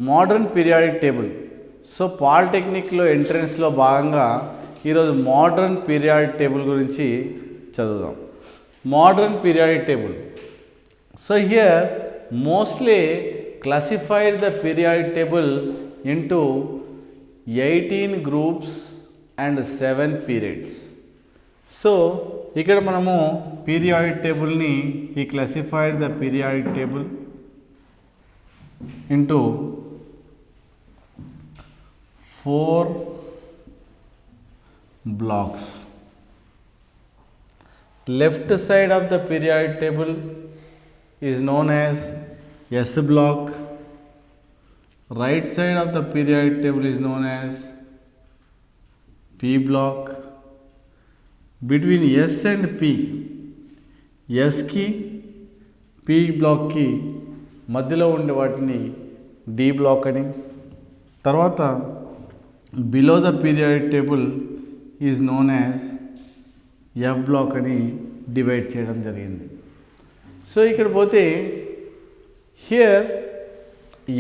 Modern periodic table. So పాలిటెక్నిక్లో ఎంట్రన్స్లో భాగంగా ఈరోజు మోడర్న్ పీరియాడిక్ టేబుల్ గురించి చదువుదాం. Modern periodic table. So here mostly classified the periodic table into 18 groups and 7 periods. So ఇక్కడ మనము periodic టేబుల్ని ఈ classified the periodic table into 4 blocks. Left side of the periodic table is known as S block. Right side of the periodic table is known as P block. Between S and P, S की P block की మధ్యలో ఉండే వాటిని D block అని, తర్వాత below the periodic table is known as F block అని divide చేయడం జరిగింది. సో ఇక్కడ పోతే హియర్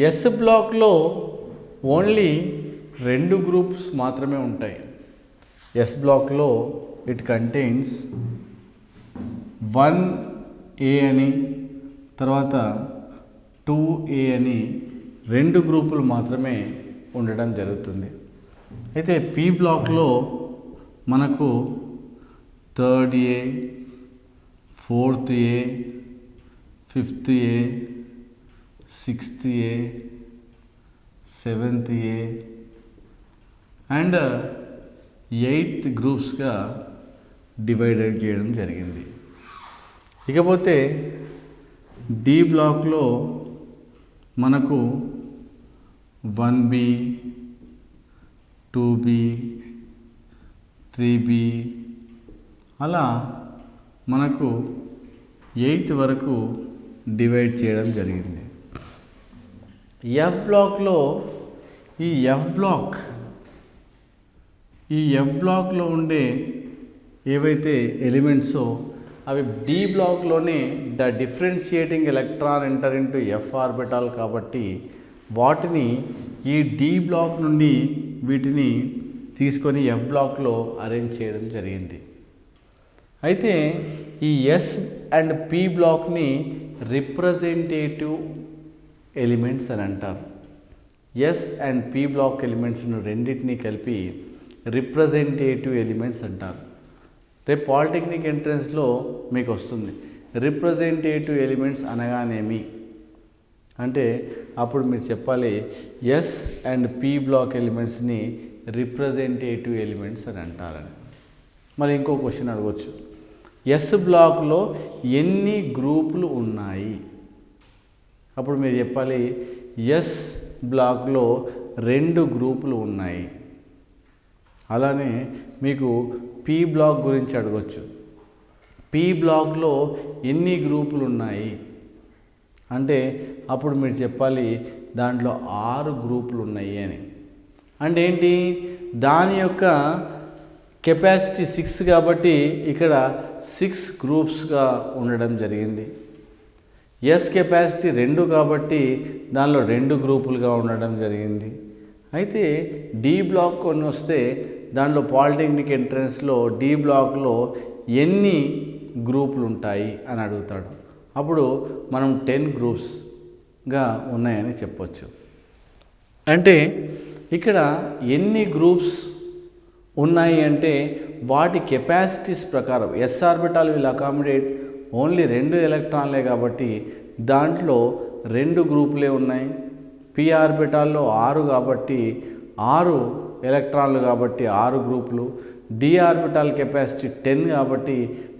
ఎస్ బ్లాక్లో ఓన్లీ 2 గ్రూప్స్ మాత్రమే ఉంటాయి. ఎస్ బ్లాక్లో ఇట్ కంటైన్స్ 1A అని తర్వాత 2A అని 2 గ్రూపులు మాత్రమే ఉండడం జరుగుతుంది. అయితే పి బ్లాక్లో మనకు 3rd A, 4th A, 5th A, 6th A, 7th A and 8th గ్రూప్స్గా డివైడెడ్ చేయడం జరిగింది. ఇకపోతే డి బ్లాక్లో మనకు 1B, 2B, 3B అలా మనకు 8th వరకు డివైడ్ చేయడం జరిగింది. ఎఫ్ బ్లాక్లో ఈ ఎఫ్ బ్లాక్లో ఉండే ఏవైతే ఎలిమెంట్సో అవి డి బ్లాక్లోనే the differentiating electron enter into F orbital కాబట్టి వాటిని ఈ డి బ్లాక్ నుండి వీటిని తీసుకొని ఎఫ్ బ్లాక్లో అరేంజ్ చేయడం జరిగింది. అయితే ఈ ఎస్ అండ్ పి బ్లాక్ని రిప్రజెంటేటివ్ ఎలిమెంట్స్ అని అంటారు. ఎస్ అండ్ పి బ్లాక్ ఎలిమెంట్స్ను రెండింటినీ కలిపి రిప్రజెంటేటివ్ ఎలిమెంట్స్ అంటారు. రేపు పాలిటెక్నిక్ ఎంట్రన్స్లో మీకు వస్తుంది రిప్రజెంటేటివ్ ఎలిమెంట్స్ అనగానేమి అంటే అప్పుడు మీరు చెప్పాలి ఎస్ అండ్ పి బ్లాక్ ఎలిమెంట్స్ని రిప్రజెంటేటివ్ ఎలిమెంట్స్ అని అంటారని. మరి ఇంకో క్వశ్చన్ అడగవచ్చు, ఎస్ బ్లాక్లో ఎన్ని గ్రూపులు ఉన్నాయి? అప్పుడు మీరు చెప్పాలి ఎస్ బ్లాక్లో 2 గ్రూపులు ఉన్నాయి. అలానే మీకు పి బ్లాక్ గురించి అడగవచ్చు, పి బ్లాక్లో ఎన్ని గ్రూపులు ఉన్నాయి అంటే అప్పుడు మీరు చెప్పాలి దాంట్లో 6 గ్రూపులు ఉన్నాయి అని. అంటే ఏంటి, దాని యొక్క కెపాసిటీ 6 కాబట్టి ఇక్కడ 6 గ్రూప్స్గా ఉండడం జరిగింది. ఎస్ కెపాసిటీ 2 కాబట్టి దానిలో 2 గ్రూపులుగా ఉండడం జరిగింది. అయితే డి బ్లాక్ కొన్ని వస్తే దాంట్లో పాలిటెక్నిక్ ఎంట్రన్స్లో డి బ్లాక్లో ఎన్ని గ్రూపులు ఉంటాయి అని అడుగుతాడు. అప్పుడు మనం 10 గ్రూప్స్గా ఉన్నాయని చెప్పొచ్చు. అంటే ఇక్కడ ఎన్ని గ్రూప్స్ ఉన్నాయి అంటే వాటి కెపాసిటీస్ ప్రకారం S orbital will accommodate only 2 ఎలక్ట్రాన్లే కాబట్టి దాంట్లో 2 గ్రూపులే ఉన్నాయి. పి ఆర్బిటాల్లో 6 కాబట్టి 6 ఎలక్ట్రాన్లు కాబట్టి 6 గ్రూపులు. డి ఆర్బిటాల్ కెపాసిటీ 10 కాబట్టి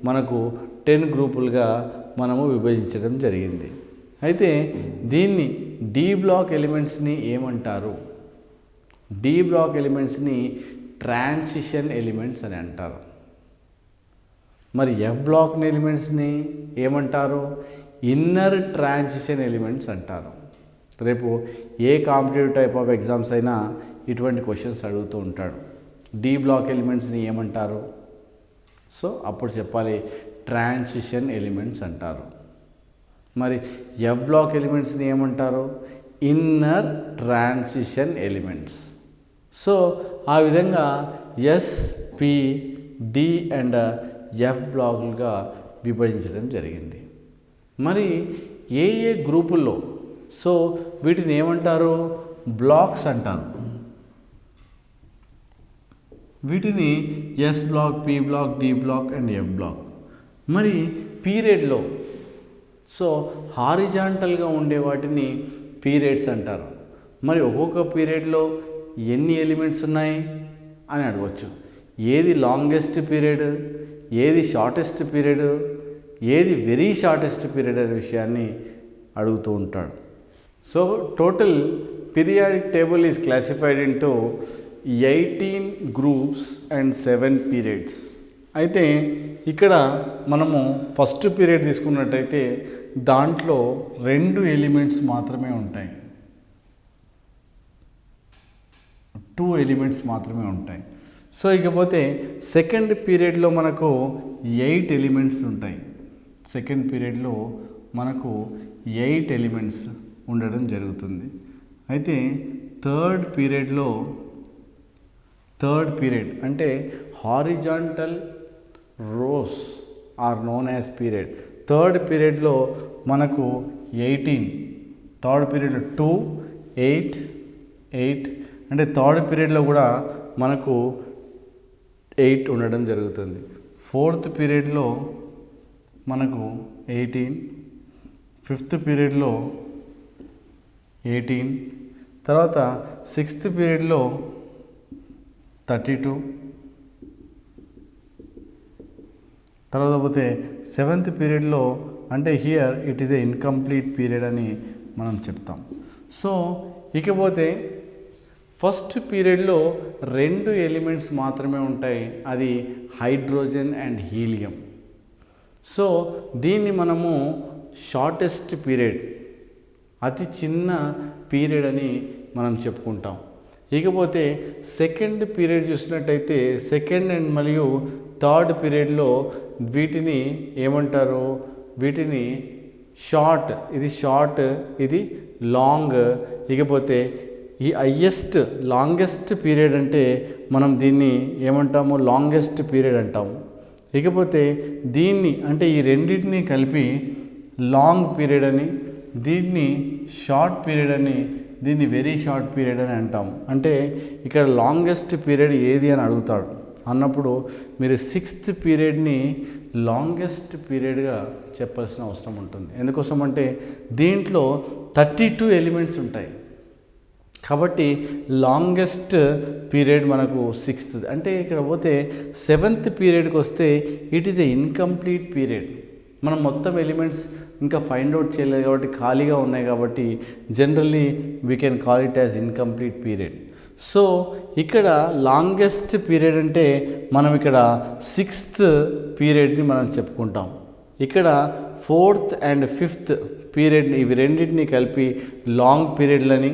మనకు 10 గ్రూపులుగా మనము విభజించడం జరిగింది. అయితే దీన్ని డి బ్లాక్ ఎలిమెంట్స్ని ఏమంటారు? డి బ్లాక్ ఎలిమెంట్స్ని ట్రాన్సిషన్ ఎలిమెంట్స్ అని అంటారు. మరి ఎఫ్ బ్లాక్ ఎలిమెంట్స్ని ఏమంటారు? ఇన్నర్ ట్రాన్సిషన్ ఎలిమెంట్స్ అంటారు. రేపు ఏ కాంపిటేటివ్ టైప్ ఆఫ్ ఎగ్జామ్స్ అయినా ఇటువంటి క్వశ్చన్స్ అడుగుతూ ఉంటాడు. డి బ్లాక్ ఎలిమెంట్స్ని ఏమంటారు? సో అప్పుడు చెప్పాలి ట్రాన్సిషన్ ఎలిమెంట్స్ అంటారు. మరి ఎఫ్ బ్లాక్ ఎలిమెంట్స్ని ఏమంటారు? Inner transition elements. సో ఆ విధంగా S, P, D and F బ్లాకులుగా విభజించడం జరిగింది. మరి ఏ ఏ గ్రూపుల్లో, సో వీటిని ఏమంటారు? బ్లాక్స్ అంటారు. వీటిని S block, P block, D block and F block. మరి పీరియడ్లో, సో హారిజాంటల్గా ఉండే వాటిని పీరియడ్స్ అంటారు. మరి ఒక్కొక్క పీరియడ్లో ఎన్ని ఎలిమెంట్స్ ఉన్నాయి అని అడగవచ్చు. ఏది లాంగెస్ట్ పీరియడ్, ఏది షార్టెస్ట్ పీరియడ్, ఏది వెరీ షార్టెస్ట్ పీరియడ్ అనే విషయాన్ని అడుగుతూ ఉంటాడు. So total periodic table is classified into 18 groups and 7 periods. అయితే ఇక్కడ మనము ఫస్ట్ పీరియడ్ తీసుకున్నట్టయితే దాంట్లో 2 ఎలిమెంట్స్ మాత్రమే ఉంటాయి, 2 ఎలిమెంట్స్ మాత్రమే ఉంటాయి. సో ఇకపోతే సెకండ్ పీరియడ్లో మనకు 8 ఎలిమెంట్స్ ఉంటాయి. సెకండ్ పీరియడ్లో మనకు 8 ఎలిమెంట్స్ ఉండడం జరుగుతుంది. అయితే థర్డ్ పీరియడ్ అంటే horizontal rows are known as period. Third పీరియడ్లో మనకు 18, థర్డ్ పీరియడ్ 2, 8 అంటే థర్డ్ పీరియడ్లో కూడా మనకు 8 ఉండడం జరుగుతుంది. ఫోర్త్ పీరియడ్లో మనకు 18, ఫిఫ్త్ పీరియడ్లో 18, తర్వాత సిక్స్త్ పీరియడ్లో 32, తర్వాత పోతే సెవెంత్ పీరియడ్లో, అంటే here it is A incomplete period అని మనం చెప్తాం. సో ఇకపోతే ఫస్ట్ పీరియడ్లో 2 ఎలిమెంట్స్ మాత్రమే ఉంటాయి, అది హైడ్రోజన్ అండ్ హీలియం. సో దీన్ని మనము షార్టెస్ట్ పీరియడ్, అతి చిన్న పీరియడ్ అని మనం చెప్పుకుంటాం. ఇకపోతే సెకండ్ పీరియడ్ చూసినట్టయితే సెకండ్ అండ్ మరియు థర్డ్ పీరియడ్లో వీటిని ఏమంటారు? వీటిని షార్ట్, ఇది షార్ట్, ఇది లాంగ్. ఇకపోతే ఈ లాంగెస్ట్ పీరియడ్ అంటే మనం దీన్ని ఏమంటాము? లాంగెస్ట్ పీరియడ్ అంటాము. ఇకపోతే దీన్ని అంటే ఈ రెండింటిని కలిపి లాంగ్ పీరియడ్ అని, దీన్ని షార్ట్ పీరియడ్ అని, దీన్ని వెరీ షార్ట్ పీరియడ్ అని అంటాము. అంటే ఇక్కడ లాంగెస్ట్ పీరియడ్ ఏది అని అడుగుతాడు. అన్నప్పుడు మీరు సిక్స్త్ పీరియడ్ని లాంగెస్ట్ పీరియడ్గా చెప్పాల్సిన అవసరం ఉంటుంది. ఎందుకోసం అంటే దీంట్లో 32 ఎలిమెంట్స్ ఉంటాయి కాబట్టి లాంగెస్ట్ పీరియడ్ మనకు సిక్స్త్. అంటే ఇక్కడ పోతే సెవెంత్ పీరియడ్కి వస్తే it is A incomplete period. మనం మొత్తం ఎలిమెంట్స్ ఇంకా ఫైండ్ అవుట్ చేయలేదు కాబట్టి ఖాళీగా ఉన్నాయి కాబట్టి generally we can call it as incomplete period. So ఇక్కడ లాంగెస్ట్ పీరియడ్ అంటే మనం ఇక్కడ సిక్స్త్ పీరియడ్ని మనం చెప్పుకుంటాం. ఇక్కడ ఫోర్త్ అండ్ ఫిఫ్త్ పీరియడ్ని, ఇవి రెండింటిని కలిపి లాంగ్ పీరియడ్లని,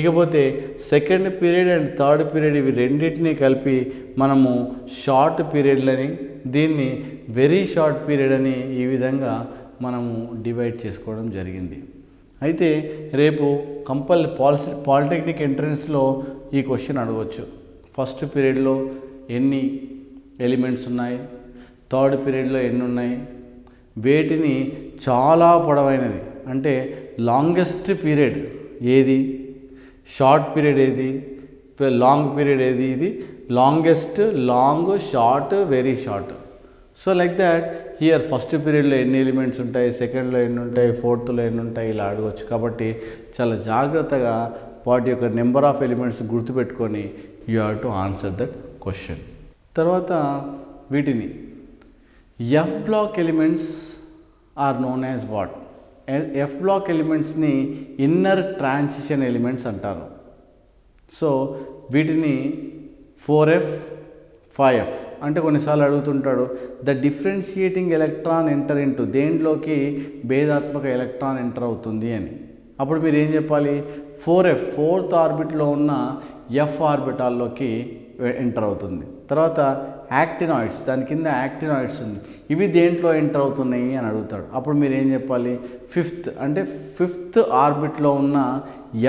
ఇకపోతే second period and third period ఇవి రెండింటిని కలిపి మనము షార్ట్ పీరియడ్లని, దీన్ని వెరీ షార్ట్ పీరియడ్ అని ఈ విధంగా మనము డివైడ్ చేసుకోవడం జరిగింది. అయితే రేపు పాలిటెక్నిక్ ఎంట్రన్స్లో ఈ క్వశ్చన్ అడగవచ్చు. ఫస్ట్ పీరియడ్లో ఎన్ని ఎలిమెంట్స్ ఉన్నాయి, థర్డ్ పీరియడ్లో ఎన్ని ఉన్నాయి, వేటిని చాలా పొడవైనది అంటే లాంగెస్ట్ పీరియడ్ ఏది, షార్ట్ పీరియడ్ ఏది, లాంగ్ పీరియడ్ ఏది, ఇది longest, long, short, very short. So like that here first పీరియడ్లో ఎన్ని ఎలిమెంట్స్ ఉంటాయి, సెకండ్లో ఎన్ని ఉంటాయి, ఫోర్త్లో ఎన్ని ఉంటాయి, ఇలా అడగవచ్చు. కాబట్టి చాలా జాగ్రత్తగా వాటి యొక్క నెంబర్ ఆఫ్ ఎలిమెంట్స్ గుర్తుపెట్టుకొని you have to answer that question. తర్వాత వీటిని F block elements are known as what? F block ఎలిమెంట్స్ని ఇన్నర్ ట్రాన్సిషన్ ఎలిమెంట్స్ అంటారు. సో వీటిని 4f 5f అంటే కొన్నిసార్లు అడుగుతుంటాడు the differentiating electron enter into, దేంట్లోకి భేదాత్మక ఎలక్ట్రాన్ ఎంటర్ అవుతుంది అని. అప్పుడు మీరు ఏం చెప్పాలి? 4f ఫోర్త్ ఆర్బిట్లో ఉన్న ఎఫ్ ఆర్బిటాల్లోకి ఎంటర్ అవుతుంది. తర్వాత యాక్టినాయిడ్స్, దాని కింద యాక్టినాయిడ్స్ ఉంది. ఇవి దేంట్లో ఎంటర్ అవుతున్నాయి అని అడుగుతాడు. అప్పుడు మీరు ఏం చెప్పాలి? ఫిఫ్త్ ఆర్బిట్లో ఉన్న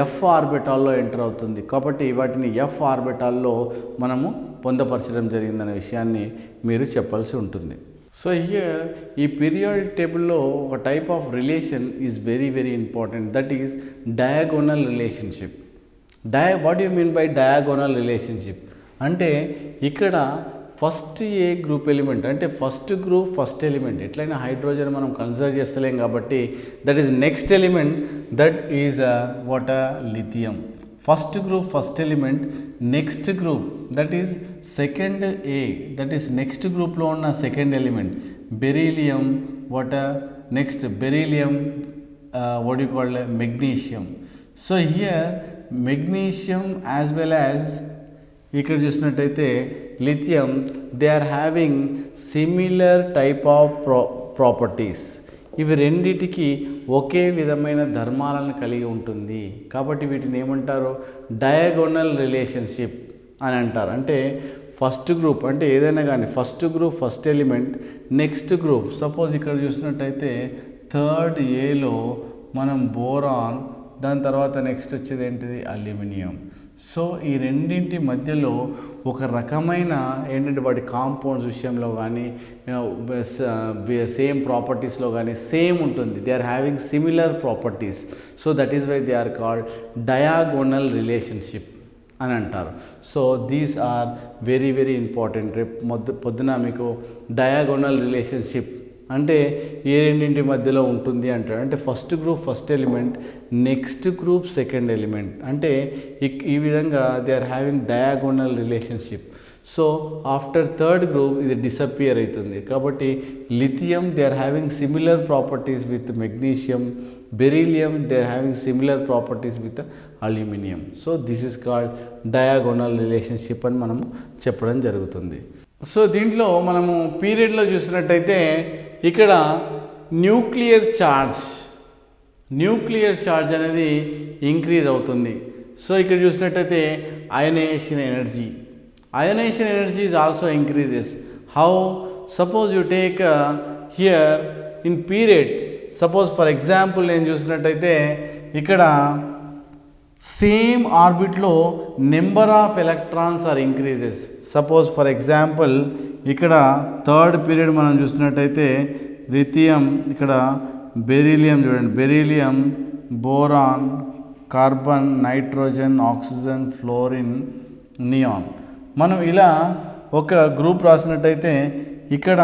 ఎఫ్ ఆర్బిటాల్లో ఎంటర్ అవుతుంది. కాబట్టి వాటిని ఎఫ్ ఆర్బిటాల్లో మనము పొందపరచడం జరిగిందనే విషయాన్ని మీరు చెప్పాల్సి ఉంటుంది. సో హియర్ ఈ పీరియాడిక్ టేబుల్లో ఒక type of relation is very very important, that is diagonal relationship. What you mean by diagonal relationship అంటే ఇక్కడ ఫస్ట్ ఏ గ్రూప్ ఎలిమెంట్ అంటే ఫస్ట్ గ్రూప్ ఫస్ట్ ఎలిమెంట్, ఎట్లయినా హైడ్రోజన్ మనం కన్సిడర్ చేస్తలేం కాబట్టి that is next element, that is what lithium. First group first element, next group that is second A, that is next గ్రూప్లో ఉన్న second element beryllium. What next beryllium, what you called magnesium. So here magnesium as well as ఇక్కడ చూసినట్టయితే lithium, they are having similar type of properties. ఇవి రెండిటికి ఒకే విధమైన ధర్మాలను కలిగి ఉంటుంది. కాబట్టి వీటిని ఏమంటారు? డయాగోనల్ రిలేషన్షిప్ అని అంటారు. అంటే ఫస్ట్ గ్రూప్ అంటే ఏదైనా కానీ first group first element, next group suppose ఇక్కడ చూసినట్టయితే థర్డ్ ఏలో మనం బోరాన్, దాని తర్వాత నెక్స్ట్ వచ్చేది ఏంటిది? అల్యూమినియం. సో ఈ రెండింటి మధ్యలో ఒక రకమైన ఏంటంటే వాటి కాంపౌండ్స్ విషయంలో కానీ సేమ్ ప్రాపర్టీస్లో కానీ సేమ్ ఉంటుంది. They are having similar properties. So that is why they are called diagonal relationship అని అంటారు. So these are very very important. రేపు పొద్దున మీకు డయాగోనల్ రిలేషన్షిప్ అంటే ఏ రెండింటి మధ్యలో ఉంటుంది అంటాడు. అంటే first group first element, next group second element, అంటే ఈ విధంగా they are having diagonal relationship. So after third group ఇది డిసపియర్ అవుతుంది. కాబట్టి lithium they are having similar properties with magnesium, beryllium they are having similar properties with aluminium. So this is called diagonal relationship అని మనము చెప్పడం జరుగుతుంది. So దీంట్లో మనము పీరియడ్లో చూసినట్టయితే ఇక్కడ న్యూక్లియర్ ఛార్జ్ అనేది ఇంక్రీజ్ అవుతుంది. సో ఇక్కడ చూసినట్టయితే ionization energy is also increases. How? Suppose you take here in period, suppose for example నేను చూసినట్టయితే ఇక్కడ సేమ్ ఆర్బిట్లో number of electrons are increases. Suppose for example ఇక్కడ థర్డ్ పీరియడ్ మనం చూసినట్టయితే లిథియం, ఇక్కడ బెరీలియం చూడండి, beryllium, boron, carbon, nitrogen, oxygen, fluorine, neon. మనం ఇలా ఒక గ్రూప్ రాసినట్టయితే ఇక్కడ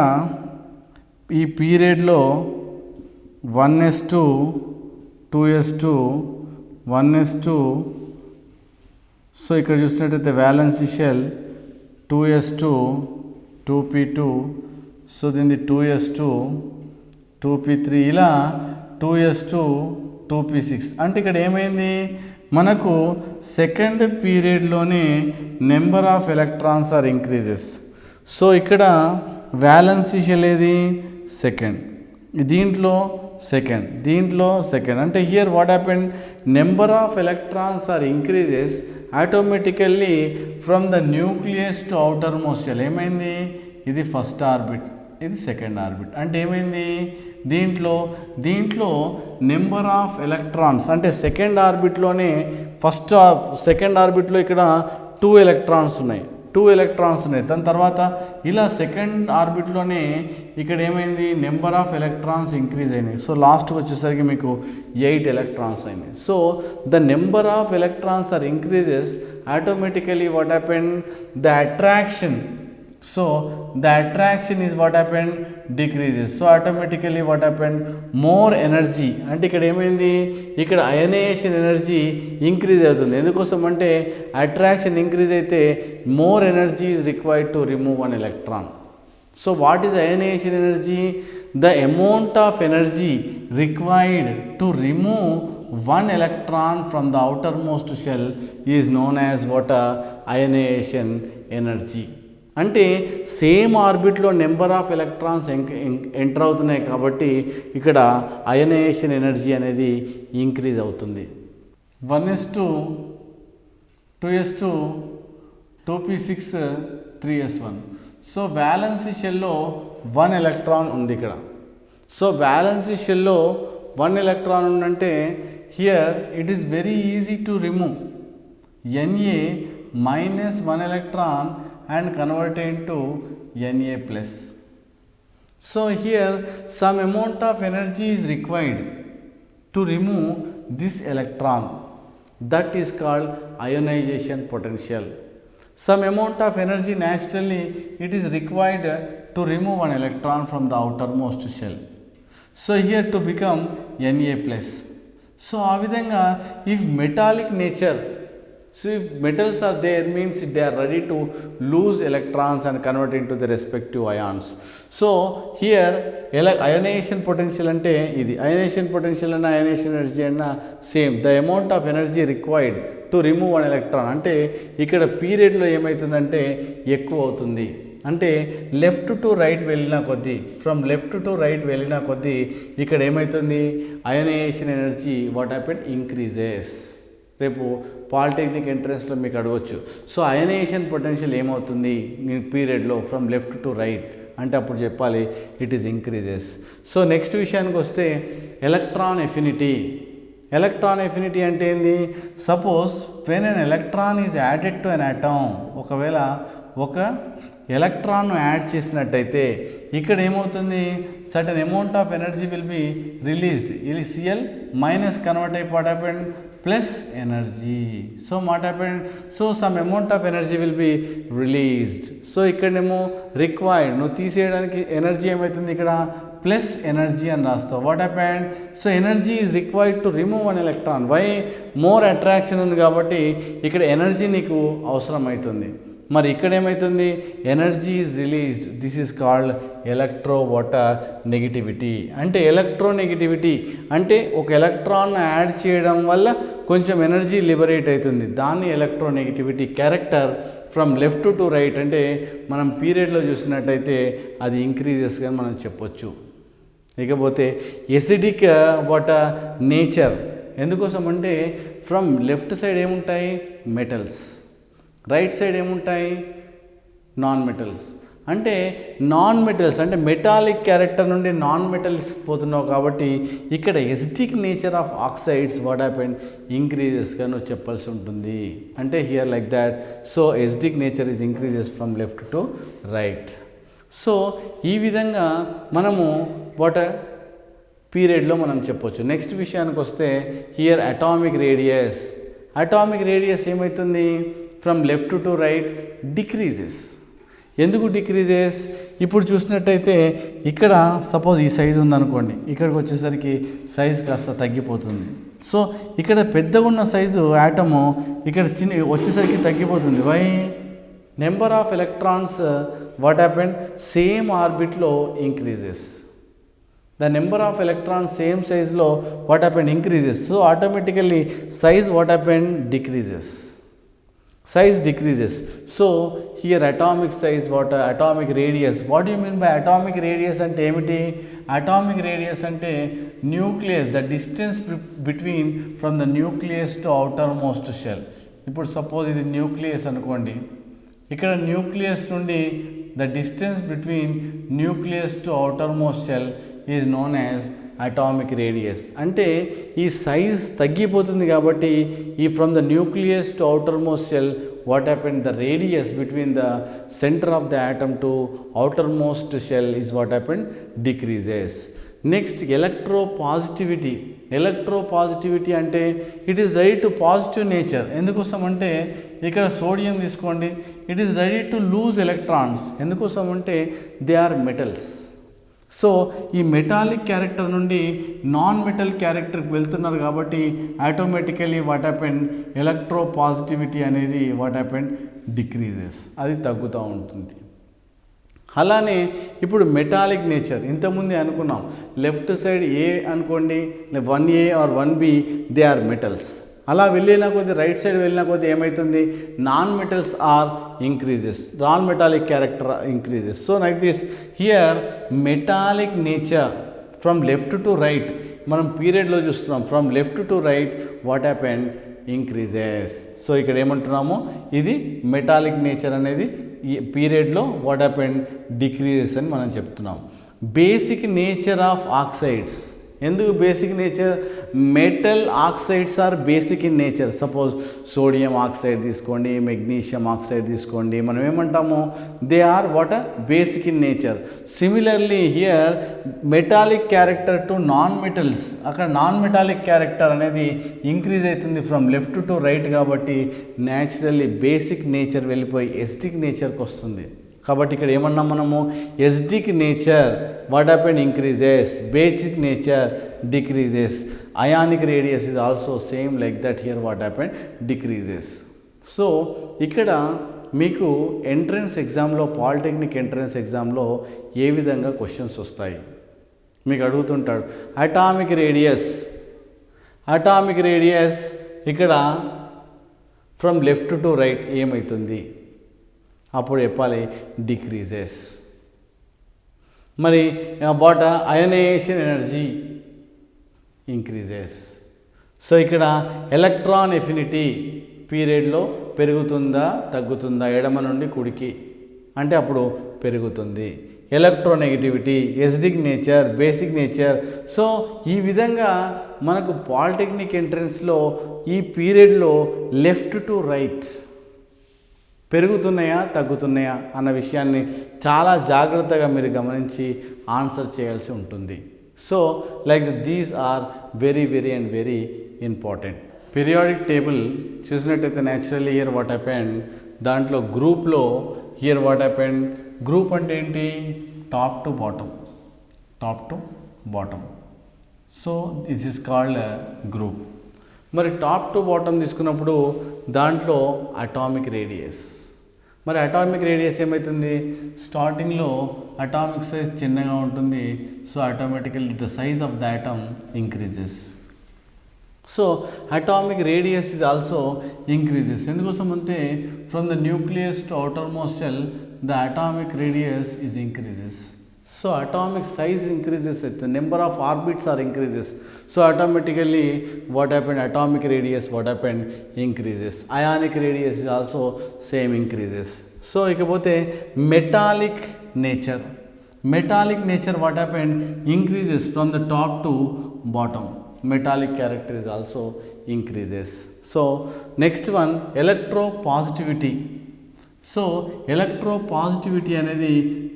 ఈ పీరియడ్లో 1s2 2s2 1s2. సో ఇక్కడ చూసినట్టయితే valency shell 2s2 2p2. So దీన్ని 2s2 2p3 ఇలా 2s2 2p6. అంటే ఇక్కడ ఏమైంది? మనకు సెకండ్ పీరియడ్లోనే number of electrons are increases. So ఇక్కడ వ్యాలెన్సీ షెల్ ఏది? సెకండ్, దీంట్లో సెకండ్. అంటే here what happened? Number of electrons are increases automatically from the nucleus to outer most shell. ఏమైంది? ఇది ఫస్ట్ ఆర్బిట్, ఇది సెకండ్ ఆర్బిట్. అంటే ఏమైంది? దీంట్లో నెంబర్ ఆఫ్ ఎలక్ట్రాన్స్ అంటే సెకండ్ ఆర్బిట్లోనే సెకండ్ ఆర్బిట్లో ఇక్కడ 2 ఎలక్ట్రాన్స్ ఉన్నాయి. దాని తర్వాత ఇలా సెకండ్ ఆర్బిట్లోనే ఇక్కడ ఏమైంది? నెంబర్ ఆఫ్ ఎలక్ట్రాన్స్ ఇంక్రీజ్ అయినాయి. సో లాస్ట్కి వచ్చేసరికి మీకు 8 ఎలక్ట్రాన్స్ అయినాయి. So the number of electrons are increases automatically what happened? The attraction. So the attraction is what happened? Decreases. So automatically what happened? More energy. అంటే ఇక్కడ ఏమైంది? ఇక్కడ ionisation energy increase అవుతుంది. ఎందుకోసం అంటే అట్రాక్షన్ ఇంక్రీజ్ అయితే more energy is required to remove one electron. So what is ionization energy? The amount of energy required to remove one electron from the outermost shell is known as what? Ionization energy. అంటే same ఆర్బిట్లో number of electrons enter అవుతున్నాయి కాబట్టి ఇక్కడ ionisation energy అనేది increase అవుతుంది. 1s2 2s2 2p6 3s1. So valency షెల్లో 1 electron ఉంది ఇక్కడ. So valency షెల్లో 1 electron ఉందంటే here it is very easy to remove Na minus 1 electron and convert it into Na plus. So here some amount of energy is required to remove this electron. That is called ionization potential. Some amount of energy naturally it is required to remove one electron from the outermost shell. So here to become Na plus. So ఆ విధంగా if metallic nature, so if metals are there means they are ready to lose electrons and convert into the respective ions. So here ionization potential ante idi ionization potential and ionization energy and same, the amount of energy required to remove one electron అంటే ఇక్కడ పీరియడ్లో ఏమవుతుందంటే ఎక్కువ అవుతుంది. అంటే left to right వెళ్ళిన కొద్దీ, from left to right వెళ్ళిన కొద్దీ ఇక్కడ ఏమవుతుంది, ionization energy what happen increases. రేపు పాలిటెక్నిక్ ఎంట్రన్స్లో మీకు అడగవచ్చు. సో అయోనైజేషన్ పొటెన్షియల్ ఏమవుతుంది పీరియడ్లో ఫ్రమ్ లెఫ్ట్ టు రైట్ అంటే అప్పుడు చెప్పాలి it is increases. So next విషయానికి వస్తే ఎలక్ట్రాన్ ఎఫినిటీ. ఎలక్ట్రాన్ ఎఫినిటీ అంటే ఏంది, suppose when an electron is added to an atom, ఒకవేళ ఒక ఎలక్ట్రాన్ను యాడ్ చేసినట్టయితే ఇక్కడ ఏమవుతుంది, certain amount of energy will be released. ఇది Cl మైనస్ కన్వర్ట్ అయి what happened plus energy. So what happened, so some amount of energy will be released. So ఇక్కడేమో required, నువ్వు తీసేయడానికి ఎనర్జీ ఏమవుతుంది ఇక్కడ ప్లస్ ఎనర్జీ అని రాస్తావు. What happened, so energy is required to remove an electron. Why, more attraction ఉంది కాబట్టి ఇక్కడ ఎనర్జీ నీకు అవసరం అవుతుంది. మరి ఇక్కడ ఏమవుతుంది, energy is released. This is called electro water negativity. అంటే ఎలక్ట్రోనెగిటివిటీ అంటే ఒక ఎలక్ట్రాన్ యాడ్ చేయడం వల్ల కొంచెం ఎనర్జీ లిబరేట్ అవుతుంది, దాన్ని electronegativity. Character from left to right అంటే మనం పీరియడ్లో చూసినట్టయితే అది ఇంక్రీజెస్గా మనం చెప్పొచ్చు. ఇకపోతే ఎసిడిక్ వాటర్ నేచర్ ఎందుకోసం అంటే ఫ్రమ్ లెఫ్ట్ సైడ్ ఏముంటాయి మెటల్స్, రైట్ సైడ్ ఏముంటాయి నాన్ మెటల్స్. అంటే నాన్ మెటల్స్ అంటే మెటాలిక్ క్యారెక్టర్ నుండి నాన్ మెటల్స్ పోతున్నావు కాబట్టి ఇక్కడ acidic nature of oxides what happen ఇంక్రీజెస్గా నువ్వు చెప్పాల్సి ఉంటుంది. అంటే here like that. So acidic nature is increases from left to right. So ఈ విధంగా మనము వాటర్ పీరియడ్లో మనం చెప్పొచ్చు. నెక్స్ట్ విషయానికి వస్తే here atomic radius. Atomic radius ఏమవుతుంది from left to right decreases. ఎందుకు డిక్రీజెస్, ఇప్పుడు చూసినట్టయితే ఇక్కడ సపోజ్ ఈ సైజు ఉందనుకోండి, ఇక్కడికి వచ్చేసరికి సైజు కాస్త తగ్గిపోతుంది. సో ఇక్కడ పెద్దగా ఉన్న సైజు యాటము ఇక్కడ చిన్న వచ్చేసరికి తగ్గిపోతుంది. Why, number of electrons what happen same ఆర్బిట్లో ఇంక్రీజెస్. The number of electrons same సైజ్లో what happen increases. So automatically size what happen decreases, size decreases. So here atomic size, what atomic radius. What do you mean by atomic radius ante emiti, atomic radius ante nucleus, the distance between from the nucleus to outermost shell. ఇప్పుడు suppose ఇది nucleus అనుకోండి, ఇక్కడ nucleus నుండి the distance between nucleus to outermost shell is known as atomic radius. అంటే ఈ size తగ్గిపోతుంది కాబట్టి ఈ from the nucleus to outer most shell what happen, the radius between the centre of the atom to outer most shell is what happen decreases. Next electropositivity. Electropositivity అంటే it is ready to positive nature. ఎందుకోసం అంటే ఇక్కడ sodium తీసుకోండి, it is ready to lose electrons. ఎందుకోసం అంటే they are metals. So ఈ metallic character నుండి non metal క్యారెక్టర్కి వెళ్తున్నారు కాబట్టి automatically what happen electro positivity అనేది వాట్ హ్యాపెన్ డిక్రీజెస్, అది తగ్గుతూ ఉంటుంది. అలానే ఇప్పుడు మెటాలిక్ నేచర్ ఇంతకుముందే అనుకున్నాం, లెఫ్ట్ సైడ్ ఏ అనుకోండి 1A are 1B they are metals. అలా వెళ్ళిన కొద్ది రైట్ సైడ్ వెళ్ళిన కొద్ది ఏమవుతుంది, non metals are increases, non metallic character increases. So like this here metallic nature from left to right మనం పీరియడ్లో చూస్తున్నాం. From left to right what happen increases. So ఇక్కడ ఏమంటున్నాము, ఇది మెటాలిక్ నేచర్ అనేది ఈ పీరియడ్లో వాట్ హ్యాపెండ్ డిక్రీజెస్ అని మనం చెప్తున్నాం. Basic nature of oxides. ఎందుకు basic nature? Metal oxides are basic in nature. Suppose sodium oxide తీసుకోండి, మెగ్నీషియం ఆక్సైడ్ తీసుకోండి, మనం ఏమంటాము, they are what basic in nature. Similarly here metallic character to non metals, అక్కడ non metallic character అనేది increase అవుతుంది from left to right, కాబట్టి naturally basic nature వెళ్ళిపోయి acidic నేచర్కి వస్తుంది. కాబట్టి ఇక్కడ ఏమన్నాం మనము, acidic nature what happened increases, basic nature decreases. Ionic radius is also same like that, here what happened decreases. So ఇక్కడ మీకు ఎంట్రన్స్ ఎగ్జామ్లో, పాలిటెక్నిక్ ఎంట్రన్స్ ఎగ్జామ్లో ఏ విధంగా క్వశ్చన్స్ వస్తాయి మీకు అడుగుతుంటాడు. అటామిక్ రేడియస్, అటామిక్ రేడియస్ ఇక్కడ ఫ్రమ్ లెఫ్ట్ టు రైట్ ఏమవుతుంది, అప్పుడు చెప్పాలి డిక్రీజెస్. మరి what ionization energy increases. So ఇక్కడ ఎలక్ట్రాన్ ఎఫినిటీ పీరియడ్లో పెరుగుతుందా తగ్గుతుందా, ఎడమ నుండి కుడికి అంటే అప్పుడు పెరుగుతుంది. Electronegativity, acidic nature, basic nature. So ఈ విధంగా మనకు పాలిటెక్నిక్ ఎంట్రన్స్లో ఈ పీరియడ్లో లెఫ్ట్ టు రైట్ పెరుగుతున్నాయా తగ్గుతున్నాయా అన్న విషయాన్ని చాలా జాగ్రత్తగా మీరు గమనించి ఆన్సర్ చేయాల్సి ఉంటుంది. So like these are very very and very important. Periodic table చూసినట్టయితే న్యాచురల్లీ హియర్ వాట్ హ్యాపెండ్, దాంట్లో గ్రూప్లో హియర్ వాట్ హ్యాపెండ్, గ్రూప్ అంటే ఏంటి, top to bottom, top to bottom. So this is called group. మరి top to bottom తీసుకున్నప్పుడు దాంట్లో atomic radius. మరి atomic radius ఏమవుతుంది, స్టార్టింగ్లో అటామిక్ సైజ్ చిన్నగా ఉంటుంది. So automatically the size of the atom increases. So atomic radius is also increases. ఎందుకోసం అంటే from the nucleus to outer most cell the atomic radius is increases. So atomic size increases, the number of orbits are increases. So automatically what happened, atomic radius what happened increases. Ionic radius is also same increases. So ikapothe metallic nature, metallic nature what happened increases from the top to bottom. Metallic character is also increases. So next one, electropositivity. So electropositivity అనేది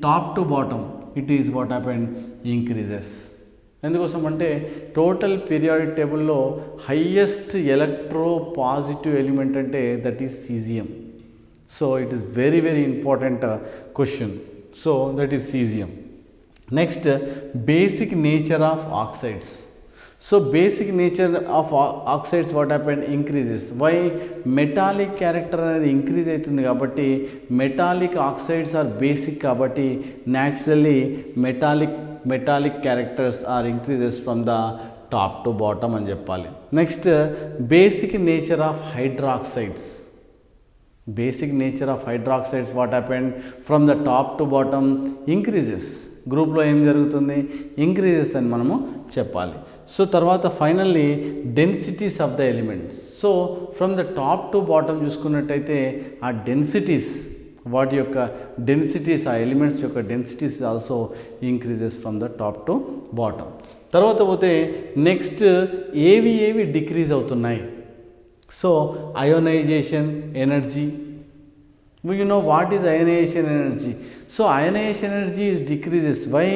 top to bottom it is what happened increases. ఎందుకోసం అంటే total periodic టేబుల్లో highest electro positive element అంటే that is caesium. So it is very very important question. So that is caesium. Next basic nature of oxides. So basic nature of oxides what happened increases. Why? Metallic character అనేది increase అవుతుంది కాబట్టి metallic oxides are basic కాబట్టి naturally metallic characters are increases from the top to bottom అని చెప్పాలి. Next basic nature of hydroxides. Basic nature of hydroxides what happened from the top to bottom increases. గ్రూప్లో ఏం జరుగుతుంది, increases అని మనము చెప్పాలి. So తర్వాత finally densities of the elements. So from the top to bottom చూసుకున్నట్టయితే ఆ డెన్సిటీస్, వాటి యొక్క డెన్సిటీస్, ఆ ఎలిమెంట్స్ యొక్క densities also increases from the top to bottom. తర్వాత పోతే నెక్స్ట్ ఏవి డిక్రీజ్ అవుతున్నాయి. So ionization energy. You know what is ionization energy? So ionization energy is decreases. Why?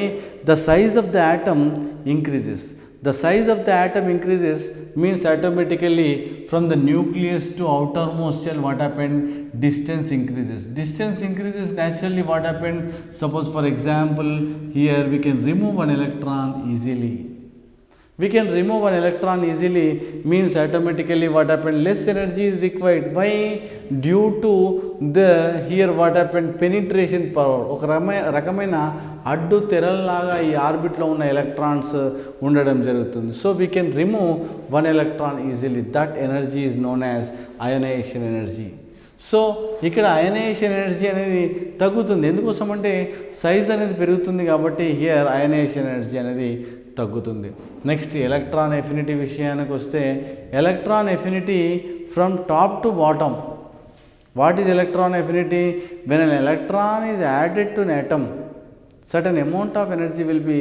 The size of the atom increases. The size of the atom increases means automatically from the nucleus to outermost cell what happened, distance increases. Distance increases naturally what happened, suppose for example here we can remove an electron easily. We can remove an electron easily means automatically what happened, less energy is required. Why? Due to the here what happened, penetration power. ఒక రకమైన అడ్డు తెరల్లాగా ఈ ఆర్బిట్లో ఉన్న electrons ఉండడం జరుగుతుంది. So we can remove one electron easily. That energy is known as ionisation energy. So ఇక్కడ ionisation energy అనేది తగ్గుతుంది. ఎందుకోసం అంటే సైజ్ అనేది పెరుగుతుంది కాబట్టి హియర్ అయనైజేషన్ ఎనర్జీ అనేది తగ్గుతుంది. నెక్స్ట్ ఎలక్ట్రాన్ ఎఫినిటీ విషయానికి వస్తే electron affinity from top to bottom. What is electron affinity? When an electron is added to an atom, certain amount of energy will be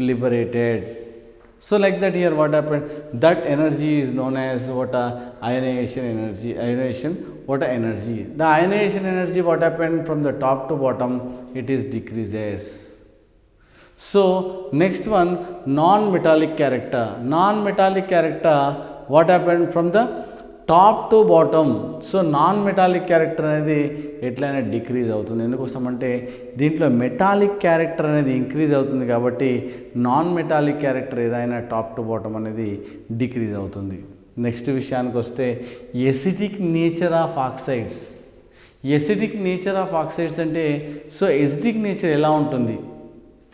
liberated. So like that here what happened, that energy is known as what ionization energy. What energy? The ionization energy what happened from the top to bottom, it is decreases. So next one, non-metallic character. Non-metallic character what happened from the top to bottom. So non metallic character అనేది ఎట్లయినా decrease అవుతుంది. ఎందుకోసం అంటే దీంట్లో metallic character అనేది increase అవుతుంది కాబట్టి non metallic character ఏదైనా టాప్ టు బాటమ్ అనేది డిక్రీజ్ అవుతుంది. నెక్స్ట్ విషయానికి వస్తే acetic nature of oxides. Acetic nature of oxides అంటే సో ఎసిటిక్ నేచర్ ఎలా ఉంటుంది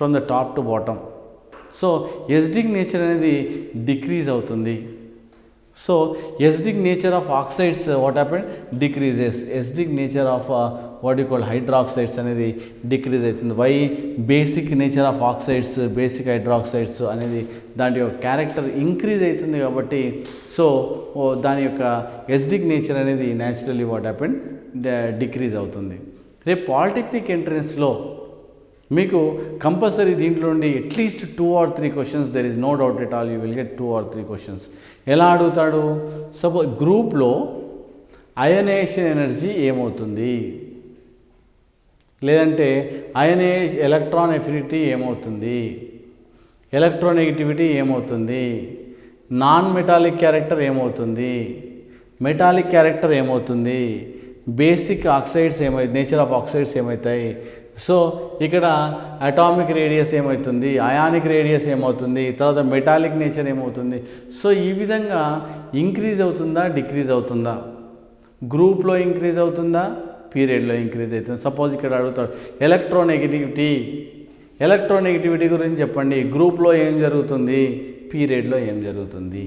from the top to bottom. So acetic nature అనేది డిక్రీజ్ అవుతుంది. So acidic nature of oxides what happened, decreases. Acidic nature of what you call hydroxides అనేది decrease అవుతుంది. Why? Basic nature of oxides, basic hydroxides అనేది దాని యొక్క character increase అవుతుంది కాబట్టి so దాని యొక్క ఎసిడిక్ నేచర్ అనేది న్యాచురల్లీ వాట్ హ్యాపెండ్ డిక్రీజ్ అవుతుంది. రేపు పాలిటెక్నిక్ ఎంట్రన్స్లో మీకు కంపల్సరీ దీంట్లో నుండి at least 2 or 3 questions, there is no doubt at all you will get 2 or 3 questions. ఎలా అడుగుతాడు? సపోజ్ గ్రూప్లో అయనైజేషన్ ఎనర్జీ ఏమవుతుంది, లేదంటే ఎలక్ట్రాన్ ఎఫినిటీ ఏమవుతుంది, ఎలక్ట్రోనెగటివిటీ ఏమవుతుంది, నాన్ మెటాలిక్ క్యారెక్టర్ ఏమవుతుంది, మెటాలిక్ క్యారెక్టర్ ఏమవుతుంది, basic oxides nature of oxides ఏమవుతాయి, సో ఇక్కడ అటామిక్ రేడియస్ ఏమవుతుంది, అయానిక్ రేడియస్ ఏమవుతుంది, తర్వాత మెటాలిక్ నేచర్ ఏమవుతుంది. సో ఈ విధంగా ఇంక్రీజ్ అవుతుందా డిక్రీజ్ అవుతుందా, గ్రూప్లో ఇంక్రీజ్ అవుతుందా పీరియడ్లో ఇంక్రీజ్ అవుతుంది. సపోజ్ ఇక్కడ అడుగుతాడు ఎలక్ట్రోనెగటివిటీ గురించి చెప్పండి, గ్రూప్లో ఏం జరుగుతుంది, పీరియడ్లో ఏం జరుగుతుంది.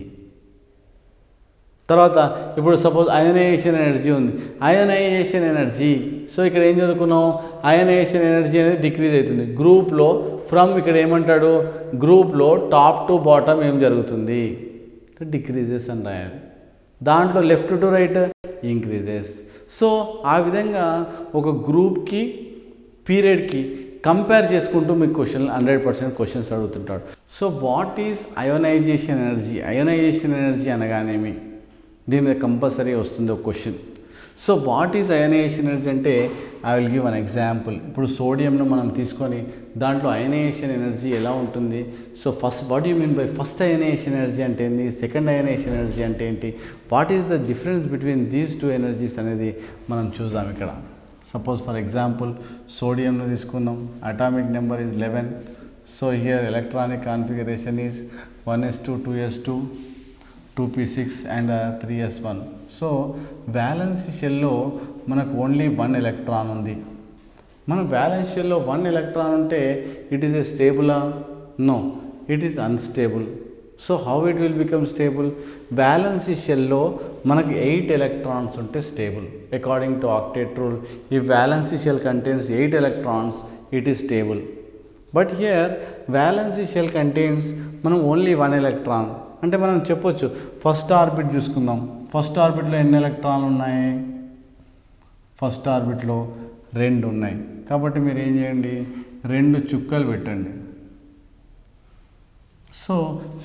తర్వాత ఇప్పుడు సపోజ్ అయనైజేషన్ ఎనర్జీ ఉంది, అయనైజేషన్ ఎనర్జీ. సో ఇక్కడ ఏం చదువుకున్నాం, అయనైజేషన్ ఎనర్జీ అనేది డిక్రీజ్ అవుతుంది గ్రూప్లో ఫ్రమ్, ఇక్కడ ఏమంటాడు, గ్రూప్లో టాప్ టు బాటమ్ ఏం జరుగుతుంది, డిక్రీజెస్ అని రాయాలి. దాంట్లో left to right increases. So ఆ విధంగా ఒక గ్రూప్కి పీరియడ్కి కంపేర్ చేసుకుంటూ మీకు 100% క్వశ్చన్స్ అడుగుతుంటాడు. So what is ionization energy? Ionization energy అనగానేమి, దీని మీద కంపల్సరీ వస్తుంది ఒక question. So what is ionization energy అంటే I will give an example. ఇప్పుడు సోడియంను మనం తీసుకొని దాంట్లో అయనైజేషన్ ఎనర్జీ ఎలా ఉంటుంది. So first what you mean by first ionization energy అంటే ఏంటి, సెకండ్ అయనైజేషన్ ఎనర్జీ అంటే ఏంటి, what is the difference between these 2 energies అనేది మనం చూద్దాం ఇక్కడ. సపోజ్ ఫర్ ఎగ్జాంపుల్ సోడియంను తీసుకుందాం, atomic number is 11. So here electronic configuration is 1s2 2s2 2p6 and 3s1. So valence షెల్లో మనకు ఓన్లీ 1 ఎలక్ట్రాన్ ఉంది. మన వ్యాలెన్స్ షెల్లో 1 ఎలక్ట్రాన్ ఉంటే ఇట్ ఈస్ ఏ స్టేబులా? No, it is unstable. So how it will become stable? Valence షెల్లో మనకి 8 electrons ఉంటే stable. According to octet rule, ఈ valence shell contains 8 electrons, it is stable. But here valence shell contains మనం only 1 electron. అంటే మనం చెప్పొచ్చు first orbit చూసుకుందాం. First ఆర్బిట్లో ఎన్ని ఎలక్ట్రాన్లు ఉన్నాయి, ఫస్ట్ ఆర్బిట్లో 2 ఉన్నాయి. కాబట్టి మీరు ఏం చేయండి, 2 చుక్కలు పెట్టండి. సో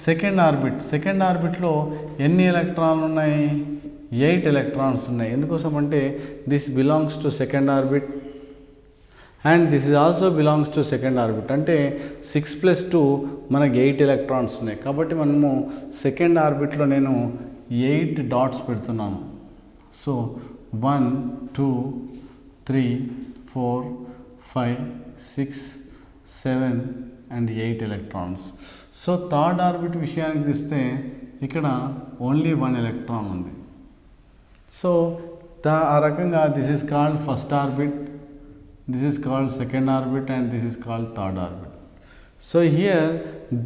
సెకండ్ ఆర్బిట్లో ఎన్ని ఎలక్ట్రాన్లు ఉన్నాయి, 8 ఎలక్ట్రాన్స్ ఉన్నాయి. ఎందుకోసం అంటే this belongs to second orbit and this is also belongs to second orbit. అంటే 6 + 2 మనకి 8 ఎలక్ట్రాన్స్ ఉన్నాయి. కాబట్టి మనము సెకండ్ ఆర్బిట్లో నేను 8 డాట్స్ పెడుతున్నాను. So 1 2 3 4 5 6 7 and 8 electrons. So third orbit విషయానికి తీస్తే ఇక్కడ ఓన్లీ 1 ఎలక్ట్రాన్ ఉంది. సో ఆ రకంగా this is called first orbit, this is called second orbit and this is called third orbit. So here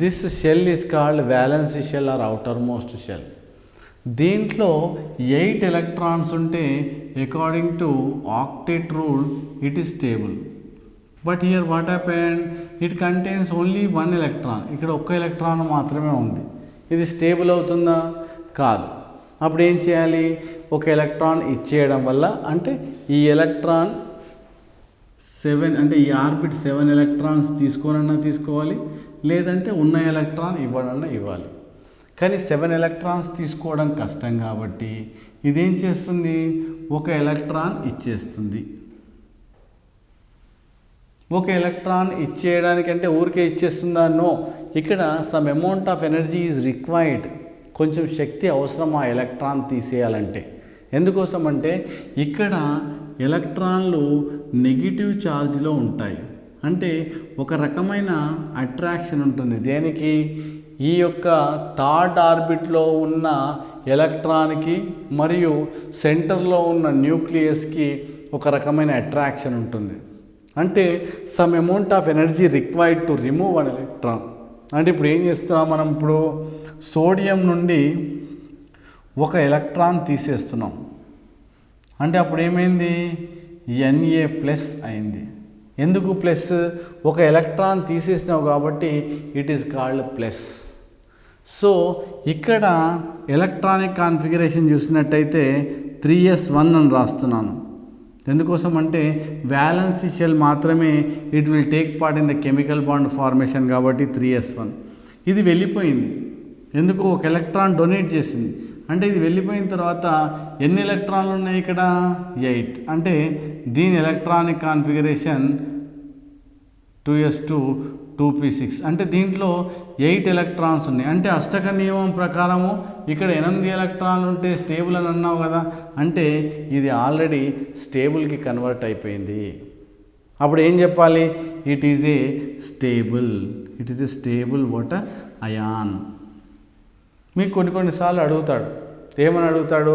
this shell is called valence shell or outermost shell. దీంట్లో 8 electrons ఉంటే according to octet rule it is stable. But here what happened, it contains only 1 electron. ఇక్కడ ఒక్క electron మాత్రమే ఉంది. ఇది stable అవుతుందా? కాదు. అప్పుడు ఏం చేయాలి? ఒక ఎలక్ట్రాన్ ఇచ్చేయడం వల్ల, అంటే ఈ ఎలక్ట్రాన్ 7 అంటే ఈ ఆర్బిట్ 7 ఎలక్ట్రాన్స్ తీసుకోనన్నా తీసుకోవాలి, లేదంటే ఉన్న ఎలక్ట్రాన్ ఇవ్వడన్నా ఇవ్వాలి. కానీ 7 ఎలక్ట్రాన్స్ తీసుకోవడం కష్టం కాబట్టి ఇదేం చేస్తుంది? ఒక ఎలక్ట్రాన్ ఇచ్చేస్తుంది. ఒక ఎలక్ట్రాన్ ఇచ్చేయడానికంటే ఊరికే ఇచ్చేస్తుందా? నో. ఇక్కడ some amount of energy is required. కొంచెం శక్తి అవసరం ఆ ఎలక్ట్రాన్ తీసేయాలంటే. ఎందుకోసం అంటే ఇక్కడ ఎలక్ట్రాన్లు నెగిటివ్ ఛార్జ్లో ఉంటాయి. అంటే ఒక రకమైన అట్రాక్షన్ ఉంటుంది. దేనికి? ఈ యొక్క థర్డ్ ఆర్బిట్లో ఉన్న ఎలక్ట్రాన్కి మరియు సెంటర్లో ఉన్న న్యూక్లియస్కి ఒక రకమైన అట్రాక్షన్ ఉంటుంది. అంటే some amount of energy required to remove an electron. అంటే ఇప్పుడు ఏం చేస్తున్నాం మనం? ఇప్పుడు సోడియం నుండి ఒక ఎలక్ట్రాన్ తీసేస్తున్నాం. అంటే అప్పుడు ఏమైంది? Na+ అయింది. ఎందుకు ప్లస్? ఒక ఎలక్ట్రాన్ తీసేసినావు కాబట్టి it is called plus. So ఇక్కడ ఎలక్ట్రానిక్ కాన్ఫిగరేషన్ చూసినట్టయితే 3s1 అని రాస్తున్నాను. ఎందుకోసం అంటే వ్యాలెన్సీ షెల్ మాత్రమే it will take part in the chemical bond formation కాబట్టి 3s1. ఇది వెళ్ళిపోయింది. ఎందుకు? ఒక ఎలక్ట్రాన్ డొనేట్ చేసింది. అంటే ఇది వెళ్ళిపోయిన తర్వాత ఎన్ని ఎలక్ట్రాన్లు ఉన్నాయి ఇక్కడ? 8. అంటే దీని ఎలక్ట్రానిక్ కాన్ఫిగరేషన్ 2s2 2p6. అంటే దీంట్లో 8 ఎలక్ట్రాన్స్ ఉన్నాయి. అంటే అష్టక నియమం ప్రకారము ఇక్కడ 8 ఎలక్ట్రాన్లు ఉంటే స్టేబుల్ అని అన్నావు కదా. అంటే ఇది ఆల్రెడీ స్టేబుల్కి కన్వర్ట్ అయిపోయింది. అప్పుడు ఏం చెప్పాలి? It is a stable. It is a stable water ion. మీకు కొన్నిసార్లు అడుగుతాడు. ఏమని అడుగుతాడు?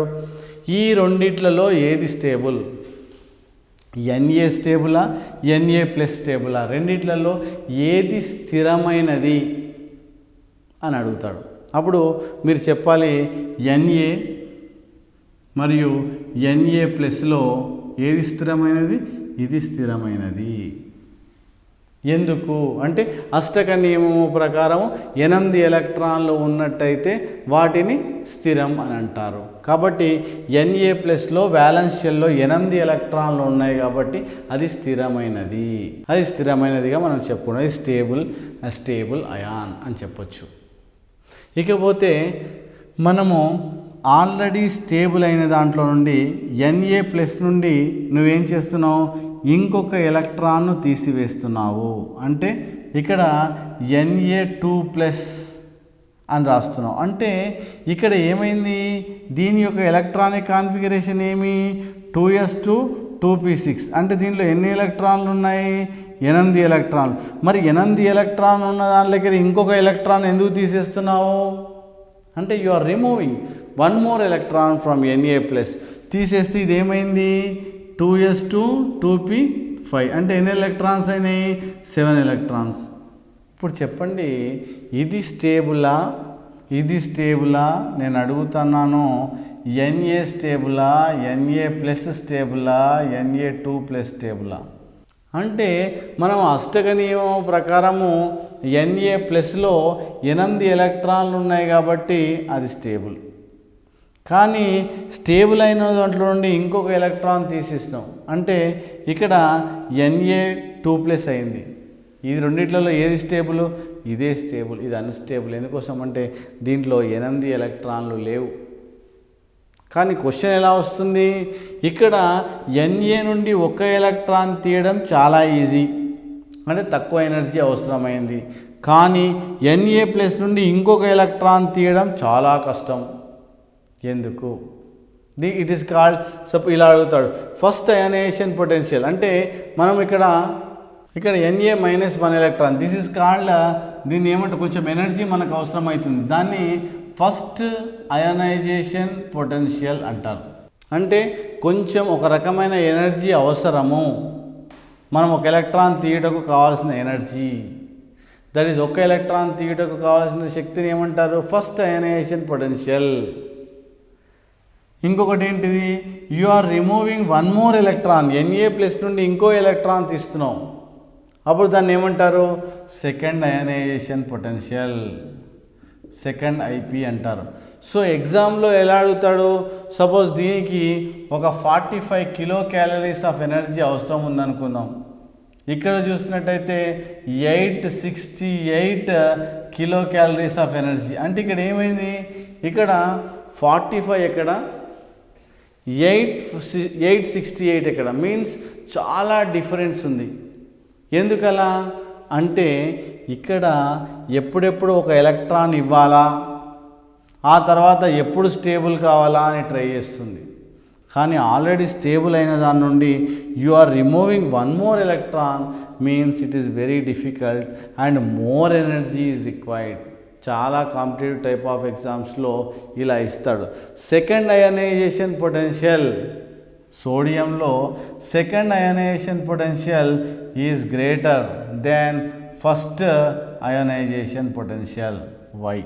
ఈ రెండిట్లలో ఏది స్టేబుల్? Na స్టేబులా, Na+ స్టేబులా? రెండిట్లలో ఏది స్థిరమైనది అని అడుగుతాడు. అప్పుడు మీరు చెప్పాలి Na మరియు Na+లో ఏది స్థిరమైనది? ఇది స్థిరమైనది. ఎందుకు అంటే అష్టక నియమము ప్రకారం 8 ఎలక్ట్రాన్లు ఉన్నట్టయితే వాటిని స్థిరం అని అంటారు. కాబట్టి Na+లో వ్యాలెన్స్ షెల్లో 8 ఎలక్ట్రాన్లు ఉన్నాయి కాబట్టి అది స్థిరమైనది. అది స్థిరమైనదిగా మనం చెప్పుకున్నాం. అది స్టేబుల్ అయాన్ అని చెప్పొచ్చు. ఇకపోతే మనము ఆల్రెడీ స్టేబుల్ అయిన దాంట్లో నుండి Na+ నుండి నువ్వేం చేస్తున్నావు? ఇంకొక ఎలక్ట్రాన్ను తీసివేస్తున్నావు. అంటే ఇక్కడ Na2+ అని రాస్తున్నావు. అంటే ఇక్కడ ఏమైంది? దీని యొక్క ఎలక్ట్రానిక్ కాన్ఫిగరేషన్ ఏమి? 2s2 2p6. అంటే దీంట్లో ఎన్ని ఎలక్ట్రాన్లు ఉన్నాయి? 8 ఎలక్ట్రాన్లు. మరి 8 ఎలక్ట్రాన్లు ఉన్న దాని దగ్గర ఇంకొక ఎలక్ట్రాన్ ఎందుకు తీసేస్తున్నావు? అంటే you are removing 1 more electron from Na+. తీసేస్తే ఇది ఏమైంది? 2s2 2p5. అంటే ఎన్ని ఎలక్ట్రాన్స్ అయినాయి? 7 ఎలక్ట్రాన్స్. ఇప్పుడు చెప్పండి, ఇది స్టేబులా, ఇది స్టేబులా? నేను అడుగుతున్నాను. Na స్టేబులా, Na+ స్టేబులా, Na2+ స్టేబులా? అంటే మనం అష్టక నియమం ప్రకారము Na+లో 8 ఎలక్ట్రాన్లు ఉన్నాయి కాబట్టి అది స్టేబుల్. కానీ స్టేబుల్ అయిన దాంట్లో నుండి ఇంకొక ఎలక్ట్రాన్ తీసేసినాం. అంటే ఇక్కడ Na2+ అయింది. ఇది రెండిట్లలో ఏది స్టేబుల్? ఇదే స్టేబుల్. ఇది అన్స్టేబుల్. ఎందుకోసం అంటే దీంట్లో 8 ఎలక్ట్రాన్లు లేవు. కానీ క్వశ్చన్ ఎలా వస్తుంది? ఇక్కడ Na నుండి ఒక ఎలక్ట్రాన్ తీయడం చాలా ఈజీ, అంటే తక్కువ ఎనర్జీ అవసరమైంది. కానీ Na+ నుండి ఇంకొక ఎలక్ట్రాన్ తీయడం చాలా కష్టం. ఎందుకు? ఇట్ ఈస్ కాల్డ్ ఇలా అడుగుతాడు ఫస్ట్ అయనైజేషన్ పొటెన్షియల్. అంటే మనం ఇక్కడ Na-1 electron, this is called, దీన్ని ఏమంటే కొంచెం ఎనర్జీ మనకు అవసరం అవుతుంది. దాన్ని ఫస్ట్ అయనైజేషన్ పొటెన్షియల్ అంటారు. అంటే కొంచెం ఒక రకమైన ఎనర్జీ అవసరము, మనం ఒక ఎలక్ట్రాన్ తీయటకు కావాల్సిన ఎనర్జీ. దట్ ఈస్ ఒక ఎలక్ట్రాన్ తీయటకు కావాల్సిన శక్తిని ఏమంటారు? First ionization potential. ఇంకొకటి ఏంటిది? You are removing 1 more electron. Na+ నుండి ఇంకో ఎలక్ట్రాన్ తీస్తున్నాం. అప్పుడు దాన్ని ఏమంటారు? Second ionization potential, second IP అంటారు. సో ఎగ్జామ్లో ఎలా అడుగుతాడు? సపోజ్ దీనికి ఒక 45 కిలో క్యాలరీస్ ఆఫ్ ఎనర్జీ అవసరం ఉందనుకుందాం. ఇక్కడ చూసినట్టయితే 868 కిలో క్యాలరీస్ ఆఫ్ ఎనర్జీ. అంటే ఇక్కడ ఏమైంది? ఇక్కడ 45 ఎక్కడ, 868 ఎక్కడ, మీన్స్ చాలా డిఫరెన్స్ ఉంది. ఎందుకలా అంటే ఇక్కడ ఎప్పుడెప్పుడు ఒక ఎలక్ట్రాన్ ఇవ్వాలా, ఆ తర్వాత ఎప్పుడు స్టేబుల్ కావాలా అని ట్రై చేస్తుంది. కానీ ఆల్రెడీ స్టేబుల్ అయిన దాని నుండి you are removing one more electron, means it is very difficult and more energy is required. చాలా కాంపిటేటివ్ టైప్ ఆఫ్ ఎగ్జామ్స్లో ఇలా ఇస్తాడు. సెకండ్ అయనైజేషన్ పొటెన్షియల్, సోడియంలో second ionization potential is greater than first ionization potential. Why?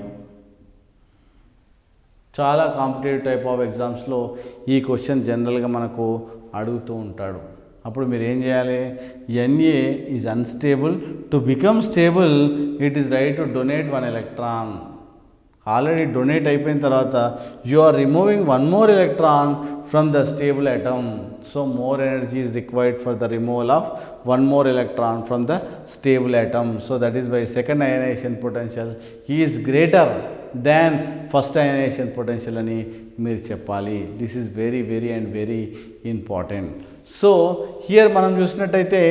చాలా competitive type of ఎగ్జామ్స్లో ఈ question జనరల్గా మనకు అడుగుతూ ఉంటాడు. అప్పుడు మీరు ఏం చేయాలి? Na is unstable, to become stable it is right to donate 1 electron. Already donate అయిపోయిన తర్వాత you are removing one more electron from the stable atom. So more energy is required for the removal of one more electron from the stable atom. So that is why second ionization potential is greater than first ionization potential అని మీరు చెప్పాలి. This is very very and very important. So here మనం చూసినట్టయితే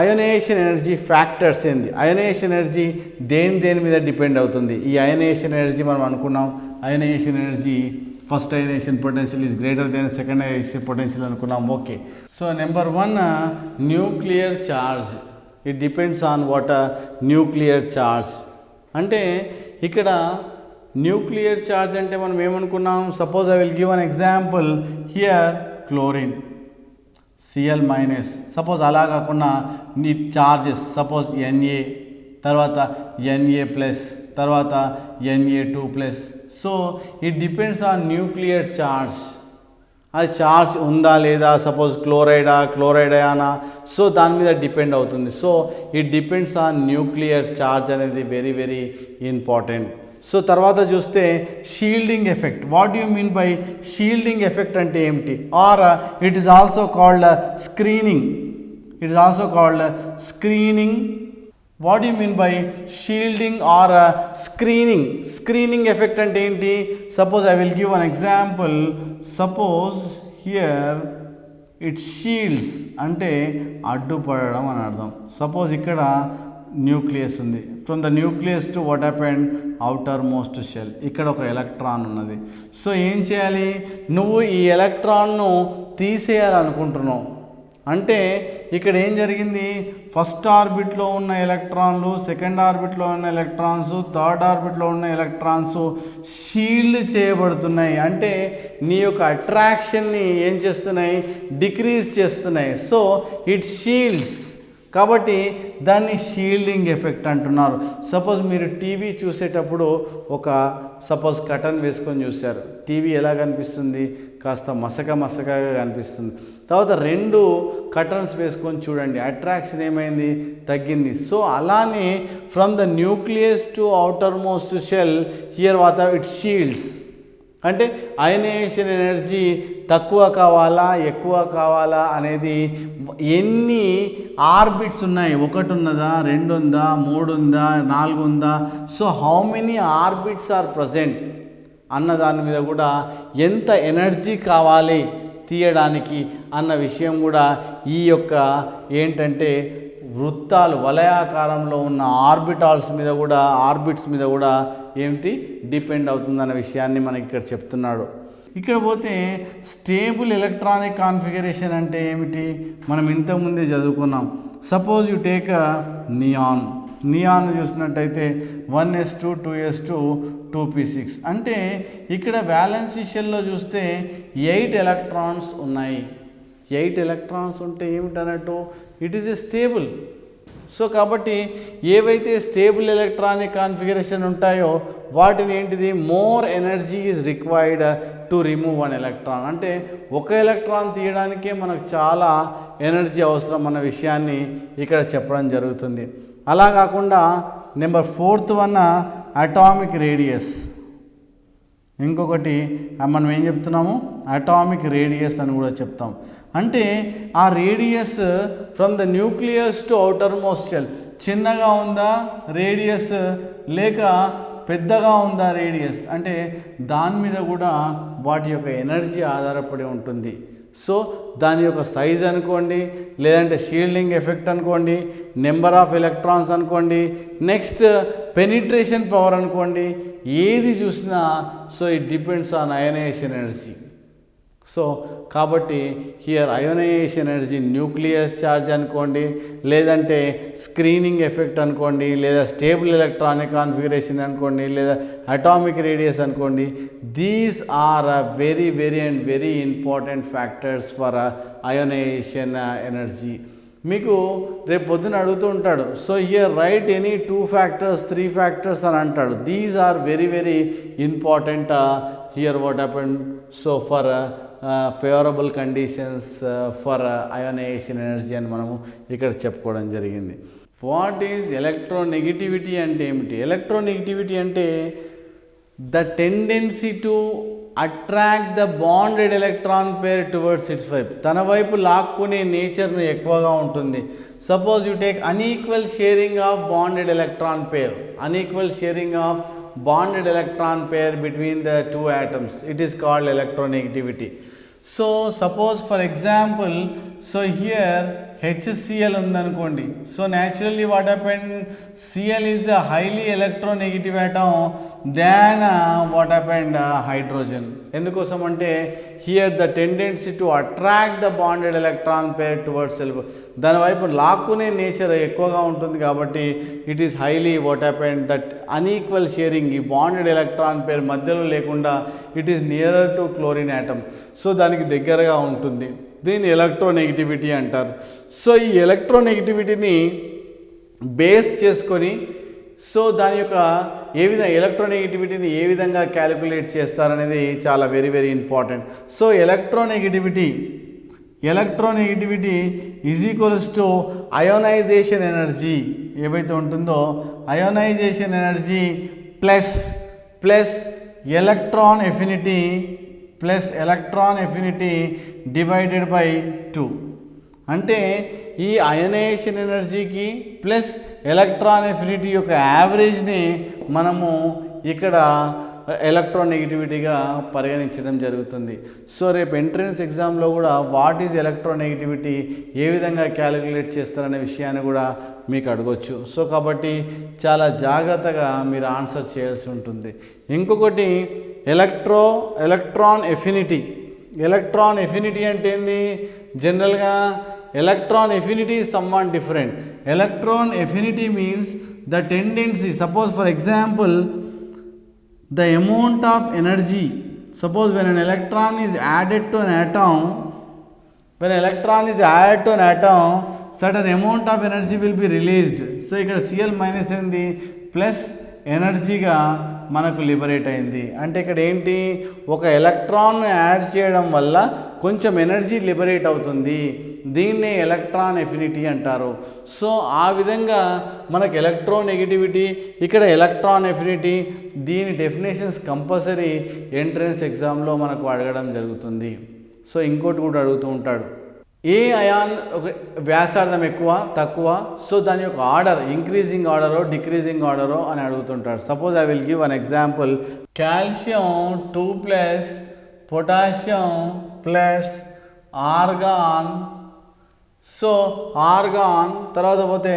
ionization energy factors ఏంది? Ionization energy దేని మీద depend అవుతుంది? ఈ అయోనైజేషన్ ఎనర్జీ మనం అనుకున్నాం, ionization energy first ionization potential is greater than second ionization potential అనుకున్నాం. Okay. So number 1 nuclear charge. It depends on what nuclear charge. అంటే ఇక్కడ న్యూక్లియర్ ఛార్జ్ అంటే మనం ఏమనుకున్నాం? Suppose I will give an example here, chlorine Cl-, suppose అలా కాకుండా నీ charges, suppose Na, తర్వాత Na+, తర్వాత Na2+. So it depends on nuclear charge. అది ఛార్జ్ ఉందా లేదా, సపోజ్ క్లోరైడానా, సో దాని మీద డిపెండ్ అవుతుంది. So it depends on nuclear charge అనేది వెరీ వెరీ ఇంపార్టెంట్. సో తర్వాత చూస్తే shielding effect. What you mean by shielding effect అంటే ఏమిటి? Or it is also called screening. It is also called screening. What you mean by shielding or screening? Screening effect అంటే ఏంటి? Suppose I will give an example. Suppose here it shields అంటే అడ్డుపడడం అని అర్థం. Suppose ఇక్కడ nucleus ఉంది. From the nucleus to what happened outer most shell. ఇక్కడ ఒక ఎలక్ట్రాన్ ఉన్నది. సో ఏం చేయాలి? నువ్వు ఈ ఎలక్ట్రాన్ను తీసేయాలనుకుంటున్నావు. అంటే ఇక్కడ ఏం జరిగింది? ఫస్ట్ ఆర్బిట్లో ఉన్న ఎలక్ట్రాన్లు, సెకండ్ ఆర్బిట్లో ఉన్న ఎలక్ట్రాన్స్, థర్డ్ ఆర్బిట్లో ఉన్న ఎలక్ట్రాన్స్ షీల్డ్ చేయబడుతున్నాయి. అంటే నీ యొక్క అట్రాక్షన్ని ఏం చేస్తున్నాయి? డిక్రీజ్ చేస్తున్నాయి. So it shields. కాబట్టి దాన్ని షీల్డింగ్ ఎఫెక్ట్ అంటున్నారు. సపోజ్ మీరు టీవీ చూసేటప్పుడు ఒక సపోజ్ కటన్ వేసుకొని చూశారు. టీవీ ఎలా కనిపిస్తుంది? కాస్త మసకగా కనిపిస్తుంది. తర్వాత 2 కటన్స్ వేసుకొని చూడండి, అట్రాక్షన్ ఏమైంది? తగ్గింది. సో అలానే from the nucleus to outer most shell here what it shields. అంటే అయనైజేషన్ ఎనర్జీ తక్కువ కావాలా ఎక్కువ కావాలా అనేది, ఎన్ని ఆర్బిట్స్ ఉన్నాయి, 1 ఉన్నదా, 2 ఉందా, 3 ఉందా, 4 ఉందా, so how many orbits are present అన్న దాని మీద కూడా, ఎంత ఎనర్జీ కావాలి తీయడానికి అన్న విషయం కూడా ఈ యొక్క ఏంటంటే వృత్తాలు వలయాకారంలో ఉన్న ఆర్బిటాల్స్ మీద కూడా, ఆర్బిట్స్ మీద కూడా ఏమిటి డిపెండ్ అవుతుందన్న విషయాన్ని మనకి ఇక్కడ చెప్తున్నాడు. ఇక్కడ పోతే స్టేబుల్ ఎలక్ట్రానిక్ కాన్ఫిగరేషన్ అంటే ఏమిటి? మనం ఇంతకుముందే చదువుకున్నాం. సపోజ్ యు టేక్ నియాన్ చూసినట్టయితే 1s2 2s2 2p6. అంటే ఇక్కడ బ్యాలెన్స్ షెల్లో చూస్తే 8 ఎలక్ట్రాన్స్ ఉన్నాయి. 8 ఎలక్ట్రాన్స్ ఉంటే ఏమిటన్నట్టు? It is a stable. So కాబట్టి ఏవైతే స్టేబుల్ ఎలక్ట్రానిక్ కాన్ఫిగరేషన్ ఉంటాయో వాటిని ఏంటిది more energy is required to remove one electron. అంటే ఒక ఎలక్ట్రాన్ తీయడానికే మనకు చాలా ఎనర్జీ అవసరం అన్న విషయాన్ని ఇక్కడ చెప్పడం జరుగుతుంది. అలా కాకుండా number 4th one atomic radius. ఇంకొకటి మనం ఏం చెప్తున్నాము, అటామిక్ రేడియస్ అని కూడా చెప్తాం. అంటే ఆ radius from the nucleus to outer most shell చిన్నగా ఉందా రేడియస్ లేక పెద్దగా ఉందా రేడియస్, అంటే దాని మీద కూడా వాటి యొక్క ఎనర్జీ ఆధారపడి ఉంటుంది. సో దాని యొక్క సైజ్ అనుకోండి, లేదంటే షీల్డింగ్ ఎఫెక్ట్ అనుకోండి, నెంబర్ ఆఫ్ ఎలక్ట్రాన్స్ అనుకోండి, నెక్స్ట్ పెనిట్రేషన్ పవర్ అనుకోండి, ఏది చూసినా so it depends on ionization energy. So కాబట్టి here ionization energy nucleus charge అనుకోండి, లేదంటే స్క్రీనింగ్ ఎఫెక్ట్ అనుకోండి, లేదా స్టేబుల్ ఎలక్ట్రానిక్ కాన్ఫిగరేషన్ అనుకోండి, లేదా అటామిక్ రేడియస్ అనుకోండి, these are very very and very important factors for ionization energy. మీకు రేపు పొద్దున అడుగుతూ ఉంటాడు, so here right any 2 factors 3 factors అని అంటాడు. These are very very important here what happened so for favourable conditions for ionization energy అని మనము ఇక్కడ చెప్పుకోవడం జరిగింది. వాట్ ఈజ్ ఎలక్ట్రోనెగటివిటీ అంటే ఏమిటి? ఎలక్ట్రోనెగటివిటీ అంటే the tendency to attract the bonded electron pair towards its వైపు, తన వైపు లాక్కునే నేచర్ను ఎక్కువగా ఉంటుంది. Suppose you take unequal sharing of bonded electron pair, unequal sharing of bonded electron pair between the 2 atoms, it is called electronegativity. So suppose for example, so here HCl ఉందనుకోండి. So naturally what happened, Cl is a highly electronegative atom than what happened hydrogen. ఎందుకోసం అంటే here the tendency to attract the bonded electron pair towards self, దాని వైపు లాక్కునే nature ఎక్కువగా ఉంటుంది కాబట్టి it is highly what happened that unequal sharing, ఈ bonded electron pair మధ్యలో లేకుండా it is nearer to chlorine atom, so దానికి దగ్గరగా ఉంటుంది. దీన్ని ఎలక్ట్రోనెగటివిటీ అంటారు. సో ఈ ఎలక్ట్రోనెగటివిటీని బేస్ చేసుకొని సో దాని యొక్క ఏ విధంగా ఎలక్ట్రోనెగటివిటీని ఏ విధంగా క్యాలిక్యులేట్ చేస్తారనేది చాలా very very important. So electronegativity is equals to ionization energy ఏవైతే ఉంటుందో, ionization energy plus electron affinity divided by 2. అంటే ఈ అయనైజేషన్ ఎనర్జీకి ప్లస్ ఎలక్ట్రాన్ ఎఫినిటీ యొక్క యావరేజ్ని మనము ఇక్కడ ఎలక్ట్రోనెగటివిటీగా పరిగణించడం జరుగుతుంది. సో రేపు ఎంట్రన్స్ ఎగ్జామ్లో కూడా వాట్ ఈజ్ ఎలక్ట్రోనెగటివిటీ, ఏ విధంగా క్యాలిక్యులేట్ చేస్తారనే విషయాన్ని కూడా మీకు అడగొచ్చు. సో కాబట్టి చాలా జాగ్రత్తగా మీరు ఆన్సర్ చేయాల్సి ఉంటుంది. ఇంకొకటి ఎలక్ట్రాన్ ఎఫినిటీ అంటే ఏంది? జనరల్గా electron affinity is somewhat different. Electron affinity means the tendency, suppose for example the amount of energy, suppose when an electron is added to an atom, certain amount of energy will be released. So ఇక్కడ Cl minus ఏంది plus ఎనర్జీగా మనకు liberate అయింది. అంటే ఇక్కడ ఏంటి, ఒక electron add చేయడం వల్ల కొంచెం ఎనర్జీ లిబరేట్ అవుతుంది, దీన్నే ఎలక్ట్రాన్ ఎఫినిటీ అంటారు. సో ఆ విధంగా మనకు ఎలక్ట్రోనెగటివిటీ, ఇక్కడ ఎలక్ట్రాన్ ఎఫినిటీ, దీని డెఫినేషన్స్ కంపల్సరీ ఎంట్రన్స్ ఎగ్జామ్లో మనకు అడగడం జరుగుతుంది. సో ఇంకోటి కూడా అడుగుతూ ఉంటాడు, ఏ అయాన్ ఒక వ్యాసార్థం ఎక్కువ తక్కువ, సో దాని యొక్క ఆర్డర్ ఇంక్రీజింగ్ ఆర్డరో డిక్రీజింగ్ ఆర్డరో అని అడుగుతుంటాడు. Suppose I will give an example, calcium 2+, potassium plus argon, so argon తర్వాత పోతే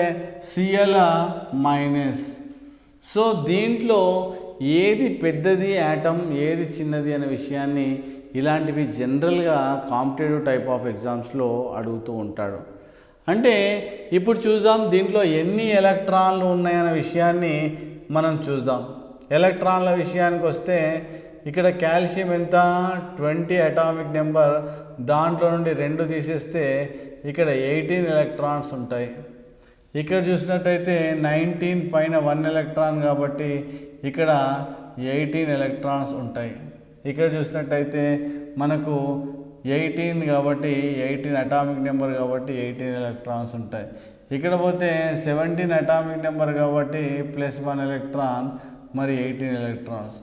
Cl-. సో దీంట్లో ఏది పెద్దది యాటమ్ ఏది చిన్నది అనే విషయాన్ని ఇలాంటివి జనరల్గా కాంపిటేటివ్ టైప్ ఆఫ్ ఎగ్జామ్స్లో అడుగుతూ ఉంటాడు. అంటే ఇప్పుడు చూద్దాం దీంట్లో ఎన్ని ఎలక్ట్రాన్లు ఉన్నాయనే విషయాన్ని మనం చూద్దాం. ఎలక్ట్రాన్ల విషయానికి వస్తే ఇక్కడ కాల్షియం ఎంత 20 అటామిక్ నెంబర్, దాంట్లో నుండి 2 తీసేస్తే ఇక్కడ 18 ఎలక్ట్రాన్స్ ఉంటాయి. ఇక్కడ చూసినట్టయితే 19 పైన 1 ఎలక్ట్రాన్ కాబట్టి ఇక్కడ 18 ఎలక్ట్రాన్స్ ఉంటాయి. ఇక్కడ చూసినట్టయితే మనకు 18 కాబట్టి 18 అటామిక్ నెంబర్ కాబట్టి 18 ఎలక్ట్రాన్స్ ఉంటాయి. ఇక్కడ పోతే 17 అటామిక్ నెంబర్ కాబట్టి +1 ఎలక్ట్రాన్, మరి 18 ఎలక్ట్రాన్స్.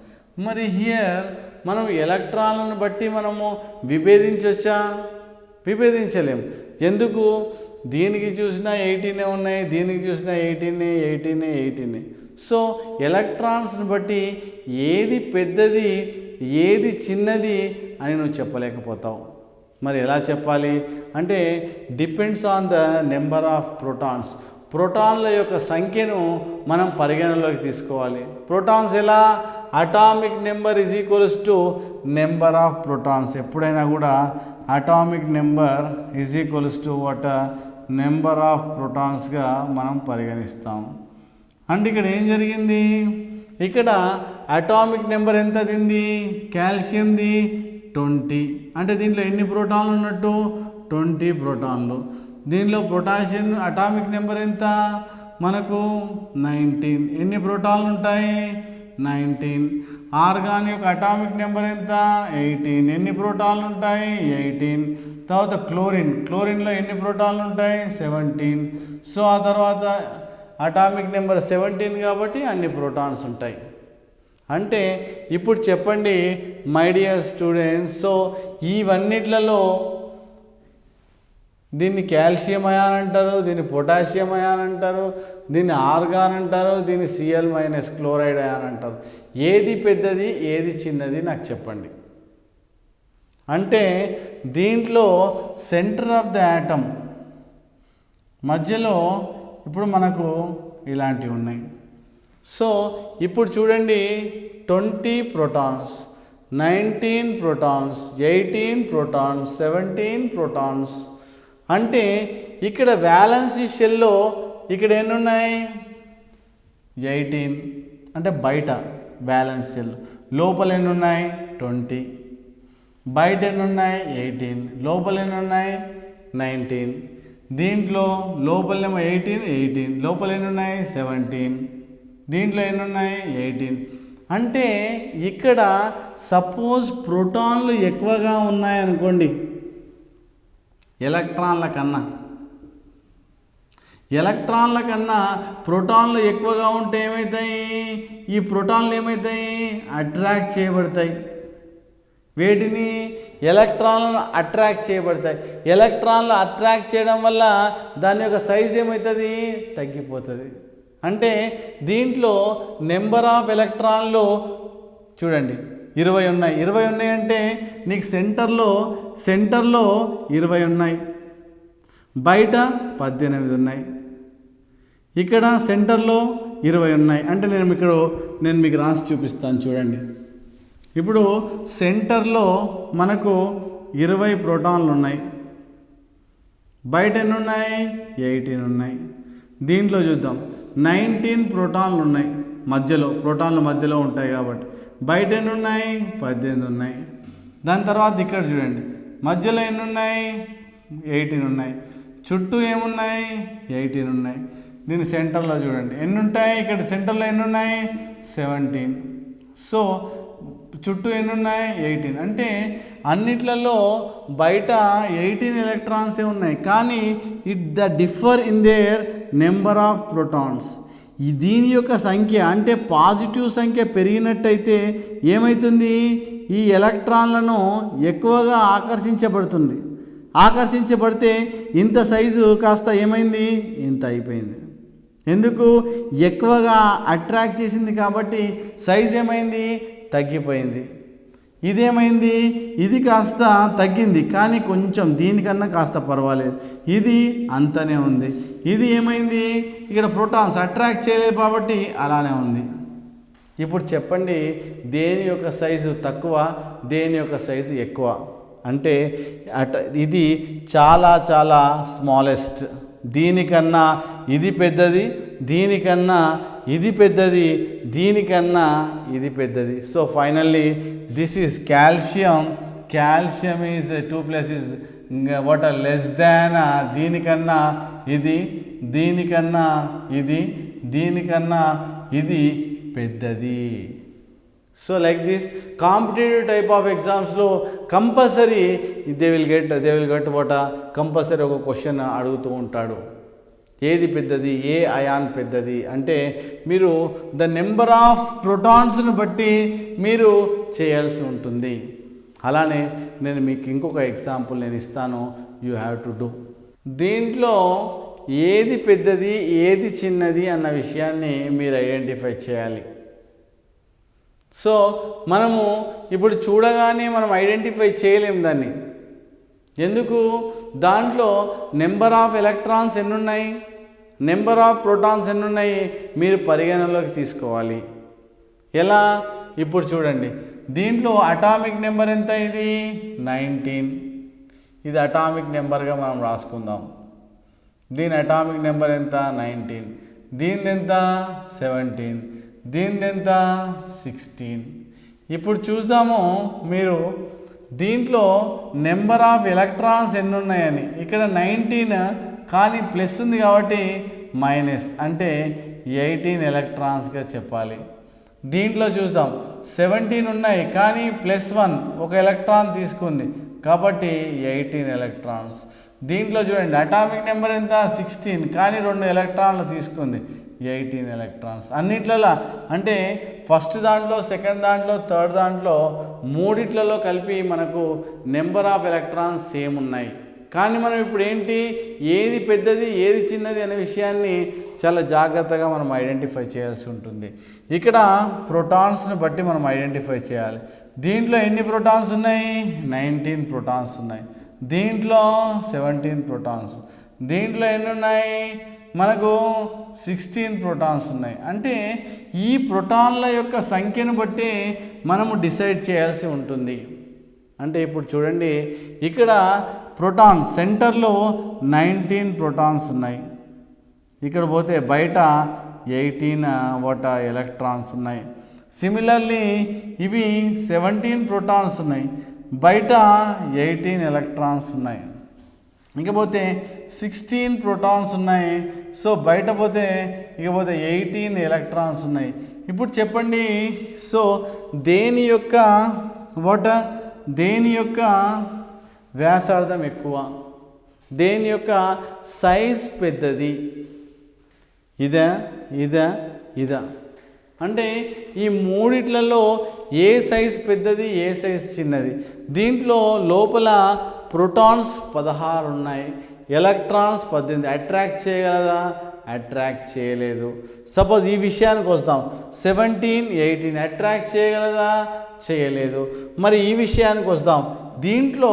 మరి హియర్ మనం ఎలక్ట్రాన్లను బట్టి మనము విభేదించవచ్చా? విభేదించలేము. ఎందుకు? దీనికి చూసినా 18 ఉన్నాయి, దీనికి చూసినా 18. సో ఎలక్ట్రాన్స్ని బట్టి ఏది పెద్దది ఏది చిన్నది అని నువ్వు చెప్పలేకపోతావు. మరి ఎలా చెప్పాలి అంటే depends on the number of protons. ప్రోటాన్ల యొక్క సంఖ్యను మనం పరిగణలోకి తీసుకోవాలి. ప్రోటాన్స్ ఎలా? Atomic number is equals to number of protons. ఎప్పుడైనా కూడా atomic number is equals to what? Number of ప్రోటాన్స్గా మనం పరిగణిస్తాం. అంటే ఇక్కడ ఏం జరిగింది? ఇక్కడ అటామిక్ నెంబర్ ఎంత దింది? కాల్షియంది 20. అంటే దీంట్లో ఎన్ని ప్రోటాన్లు ఉన్నట్టు? 20 ప్రోటాన్లు. దీనిలో పొటాషియం అటామిక్ నెంబర్ ఎంత? మనకు 19. ఎన్ని ప్రోటాన్లు ఉంటాయి? 19. ఆర్గాన్ యొక్క అటామిక్ నెంబర్ ఎంత? 18. ఎన్ని ప్రోటాన్లు ఉంటాయి? 18. తర్వాత క్లోరిన్లో ఎన్ని ప్రోటాన్లు ఉంటాయి? 17. సో ఆ తర్వాత అటామిక్ నెంబర్ 17 కాబట్టి అన్ని ప్రోటాన్స్ ఉంటాయి. అంటే ఇప్పుడు చెప్పండి మై డియర్ స్టూడెంట్స్, సో ఇవన్నిట్లలో దీన్ని కాల్షియం అయాన్ అంటారు, దీన్ని పొటాషియం అయాన్ అంటారు, దీన్ని ఆర్గాన్ అంటారు, దీన్ని Cl- క్లోరైడ్ అయాన్ అంటారు. ఏది పెద్దది ఏది చిన్నది నాకు చెప్పండి. అంటే దీంట్లో సెంటర్ ఆఫ్ ద యాటమ్ మధ్యలో ఇప్పుడు మనకు ఇలాంటివి ఉన్నాయి. సో ఇప్పుడు చూడండి 20 ప్రోటాన్స్, 19 ప్రోటాన్స్, 18 ప్రోటాన్స్, 17 ప్రోటాన్స్. అంటే ఇక్కడ వ్యాలెన్సీ షెల్లో ఇక్కడ ఎన్ని ఉన్నాయి? 18. అంటే బయట బ్యాలెన్స్ షెల్. లోపల ఎన్ని ఉన్నాయి? 20. బయట ఎన్ని ఉన్నాయి? 18. లోపల ఎన్ని ఉన్నాయి? 19. దీంట్లో లోపలేమో 18, లోపల ఎన్ని ఉన్నాయి? 17. దీంట్లో ఎన్ని ఉన్నాయి? 18. అంటే ఇక్కడ సపోజ్ ప్రోటాన్లు ఎక్కువగా ఉన్నాయనుకోండి ఎలక్ట్రాన్ల కన్నా ప్రోటాన్లు ఎక్కువగా ఉంటే ఏమవుతాయి? ఈ ప్రోటాన్లు ఏమవుతాయి? అట్రాక్ట్ చేయబడతాయి. వేటిని? ఎలక్ట్రాన్లను అట్రాక్ట్ చేయబడతాయి. ఎలక్ట్రాన్లు అట్రాక్ట్ చేయడం వల్ల దాని యొక్క సైజ్ ఏమవుతుంది? తగ్గిపోతుంది. అంటే దీంట్లో నెంబర్ ఆఫ్ ఎలక్ట్రాన్లు చూడండి 20 ఉన్నాయి. 20 ఉన్నాయి అంటే నీకు సెంటర్లో 20 ఉన్నాయి, బయట 18 ఉన్నాయి. ఇక్కడ సెంటర్లో 20 ఉన్నాయి. అంటే నేను మీకు రాసి చూపిస్తాను చూడండి. ఇప్పుడు సెంటర్లో మనకు 20 ప్రోటాన్లు ఉన్నాయి, బయట ఎన్ని ఉన్నాయి? 18 ఉన్నాయి. దీంట్లో చూద్దాం 19 ప్రోటాన్లు ఉన్నాయి ప్రోటాన్లు మధ్యలో ఉంటాయి కాబట్టి. బయట ఎన్ని ఉన్నాయి? 18 ఉన్నాయి. దాని తర్వాత ఇక్కడ చూడండి మధ్యలో ఎన్ని ఉన్నాయి? 18 ఉన్నాయి. చుట్టూ ఏమున్నాయి? 18 ఉన్నాయి. దీని సెంటర్లో చూడండి ఎన్ని ఉంటాయి? ఇక్కడ సెంటర్లో ఎన్ని ఉన్నాయి? 17. సో చుట్టూ ఎన్ని ఉన్నాయి? 18. అంటే అన్నిట్లలో బయట 18 ఎలక్ట్రాన్సే ఉన్నాయి, కానీ differ in there number of protons. దీని యొక్క సంఖ్య అంటే పాజిటివ్ సంఖ్య పెరిగినట్టయితే ఏమవుతుంది? ఈ ఎలక్ట్రాన్లను ఎక్కువగా ఆకర్షించబడితే ఇంత సైజు కాస్త ఏమైంది? ఇంత అయిపోయింది. ఎందుకు? ఎక్కువగా అట్రాక్ట్ చేసింది కాబట్టి సైజ్ ఏమైంది? తగ్గిపోయింది. ఇదేమైంది? ఇది కాస్త తగ్గింది, కానీ కొంచెం దీనికన్నా కాస్త పర్వాలేదు. ఇది అంతనే ఉంది. ఇది ఏమైంది? ఇక్కడ ప్రోటాన్స్ అట్రాక్ట్ చేయలేదు కాబట్టి అలానే ఉంది. ఇప్పుడు చెప్పండి దేని యొక్క సైజు తక్కువ, దేని యొక్క సైజు ఎక్కువ? అంటే ఇది చాలా చాలా స్మాలెస్ట్. దీనికన్నా ఇది పెద్దది, దీనికన్నా ఇది పెద్దది, దీనికన్నా ఇది పెద్దది. So finally this is calcium. Calcium is 2 + is what are less than దీనికన్నా ఇది దీనికన్నా ఇది పెద్దది. So like this competitive type of ఎగ్జామ్స్లో compulsory they will get what compulsory ఒక క్వశ్చన్ అడుగుతూ ఉంటాడు. ఏది పెద్దది, ఏ అయాన్ పెద్దది అంటే మీరు ద నెంబర్ ఆఫ్ ప్రోటాన్స్ని బట్టి మీరు చేయాల్సి ఉంటుంది. అలానే నేను మీకు ఇంకొక ఎగ్జాంపుల్ నేను ఇస్తాను, యూ హ్యావ్ టు డూ. దీంట్లో ఏది పెద్దది ఏది చిన్నది అన్న విషయాన్ని మీరు ఐడెంటిఫై చేయాలి. సో మనము ఇప్పుడు చూడగానే మనం ఐడెంటిఫై చేయలేం దాన్ని. ఎందుకు? దాంట్లో నెంబర్ ఆఫ్ ఎలక్ట్రాన్స్ ఎన్ని ఉన్నాయి, నెంబర్ ఆఫ్ ప్రోటాన్స్ ఎన్ని ఉన్నాయి మీరు పరిగణనలోకి తీసుకోవాలి. ఎలా? ఇప్పుడు చూడండి, దీంట్లో అటామిక్ నెంబర్ ఎంత? ఇది 19. ఇది అటామిక్ నెంబర్గా మనం రాసుకుందాం. దీని అటామిక్ నెంబర్ ఎంత? 19. దీనిది ఎంత? 17. దీనిది ఎంత? 16. ఇప్పుడు చూద్దాము మీరు దీంట్లో నెంబర్ ఆఫ్ ఎలక్ట్రాన్స్ ఎన్ని ఉన్నాయని. ఇక్కడ 19 కానీ ప్లస్ ఉంది కాబట్టి మైనస్ అంటే 18 ఎలక్ట్రాన్స్గా చెప్పాలి. దీంట్లో చూద్దాం 17 ఉన్నాయి కానీ +1 ఒక ఎలక్ట్రాన్ తీసుకుంది కాబట్టి 18 ఎలక్ట్రాన్స్. దీంట్లో చూడండి అటామిక్ నెంబర్ ఎంత? 16 కానీ 2 ఎలక్ట్రాన్లు తీసుకుంది 18 ఎలక్ట్రాన్స్. అన్నిట్లలో అంటే ఫస్ట్ దాంట్లో, సెకండ్ దాంట్లో, థర్డ్ దాంట్లో మూడిట్లలో కలిపి మనకు నెంబర్ ఆఫ్ ఎలక్ట్రాన్స్ సేమ్ ఉన్నాయి. కానీ మనం ఇప్పుడు ఏంటి, ఏది పెద్దది ఏది చిన్నది అనే విషయాన్ని చాలా జాగ్రత్తగా మనం ఐడెంటిఫై చేయాల్సి ఉంటుంది. ఇక్కడ ప్రోటాన్స్ని బట్టి మనం ఐడెంటిఫై చేయాలి. దీంట్లో ఎన్ని ప్రోటాన్స్ ఉన్నాయి? 19 ప్రోటాన్స్ ఉన్నాయి. దీంట్లో 17 ప్రోటాన్స్. దీంట్లో ఎన్ని ఉన్నాయి? మనకు 16 ప్రోటాన్స్ ఉన్నాయి. అంటే ఈ ప్రోటాన్ల యొక్క సంఖ్యను బట్టి మనము డిసైడ్ చేయాల్సి ఉంటుంది. అంటే ఇప్పుడు చూడండి, ఇక్కడ ప్రోటాన్ సెంటర్లో 19 ప్రోటాన్స్ ఉన్నాయి. ఇక్కడ పోతే బయట 18 ఎలక్ట్రాన్స్ ఉన్నాయి. సిమిలర్లీ ఇవి 17 ప్రోటాన్స్ ఉన్నాయి, బయట 18 ఎలక్ట్రాన్స్ ఉన్నాయి. ఇకపోతే 16 ప్రోటాన్స్ ఉన్నాయి. సో బయట పోతే ఇకపోతే 18 ఎలక్ట్రాన్స్ ఉన్నాయి. ఇప్పుడు చెప్పండి, సో దేని యొక్క వ్యాసార్థం ఎక్కువ, దేని యొక్క సైజ్ పెద్దది? ఇదా అంటే ఈ మూడిట్లలో ఏ సైజ్ పెద్దది, ఏ సైజ్ చిన్నది? దీంట్లో లోపల ప్రోటాన్స్ 16 ఉన్నాయి, ఎలక్ట్రాన్స్ 18. అట్రాక్ట్ చేయగలదా? అట్రాక్ట్ చేయలేదు. సపోజ్ ఈ విషయానికి వస్తాం, 17, 18 అట్రాక్ట్ చేయగలదా? చేయలేదు. మరి ఈ విషయానికి వస్తాం, దీంట్లో